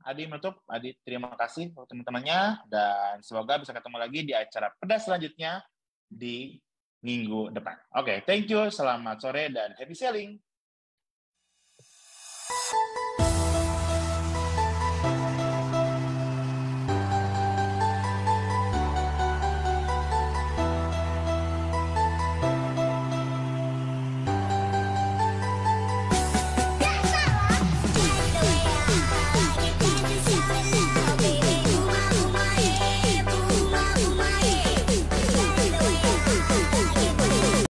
Adi menutup, Adi terima kasih untuk teman-temannya dan semoga bisa ketemu lagi di acara pedas selanjutnya di minggu depan. Oke, thank you, selamat sore dan happy selling.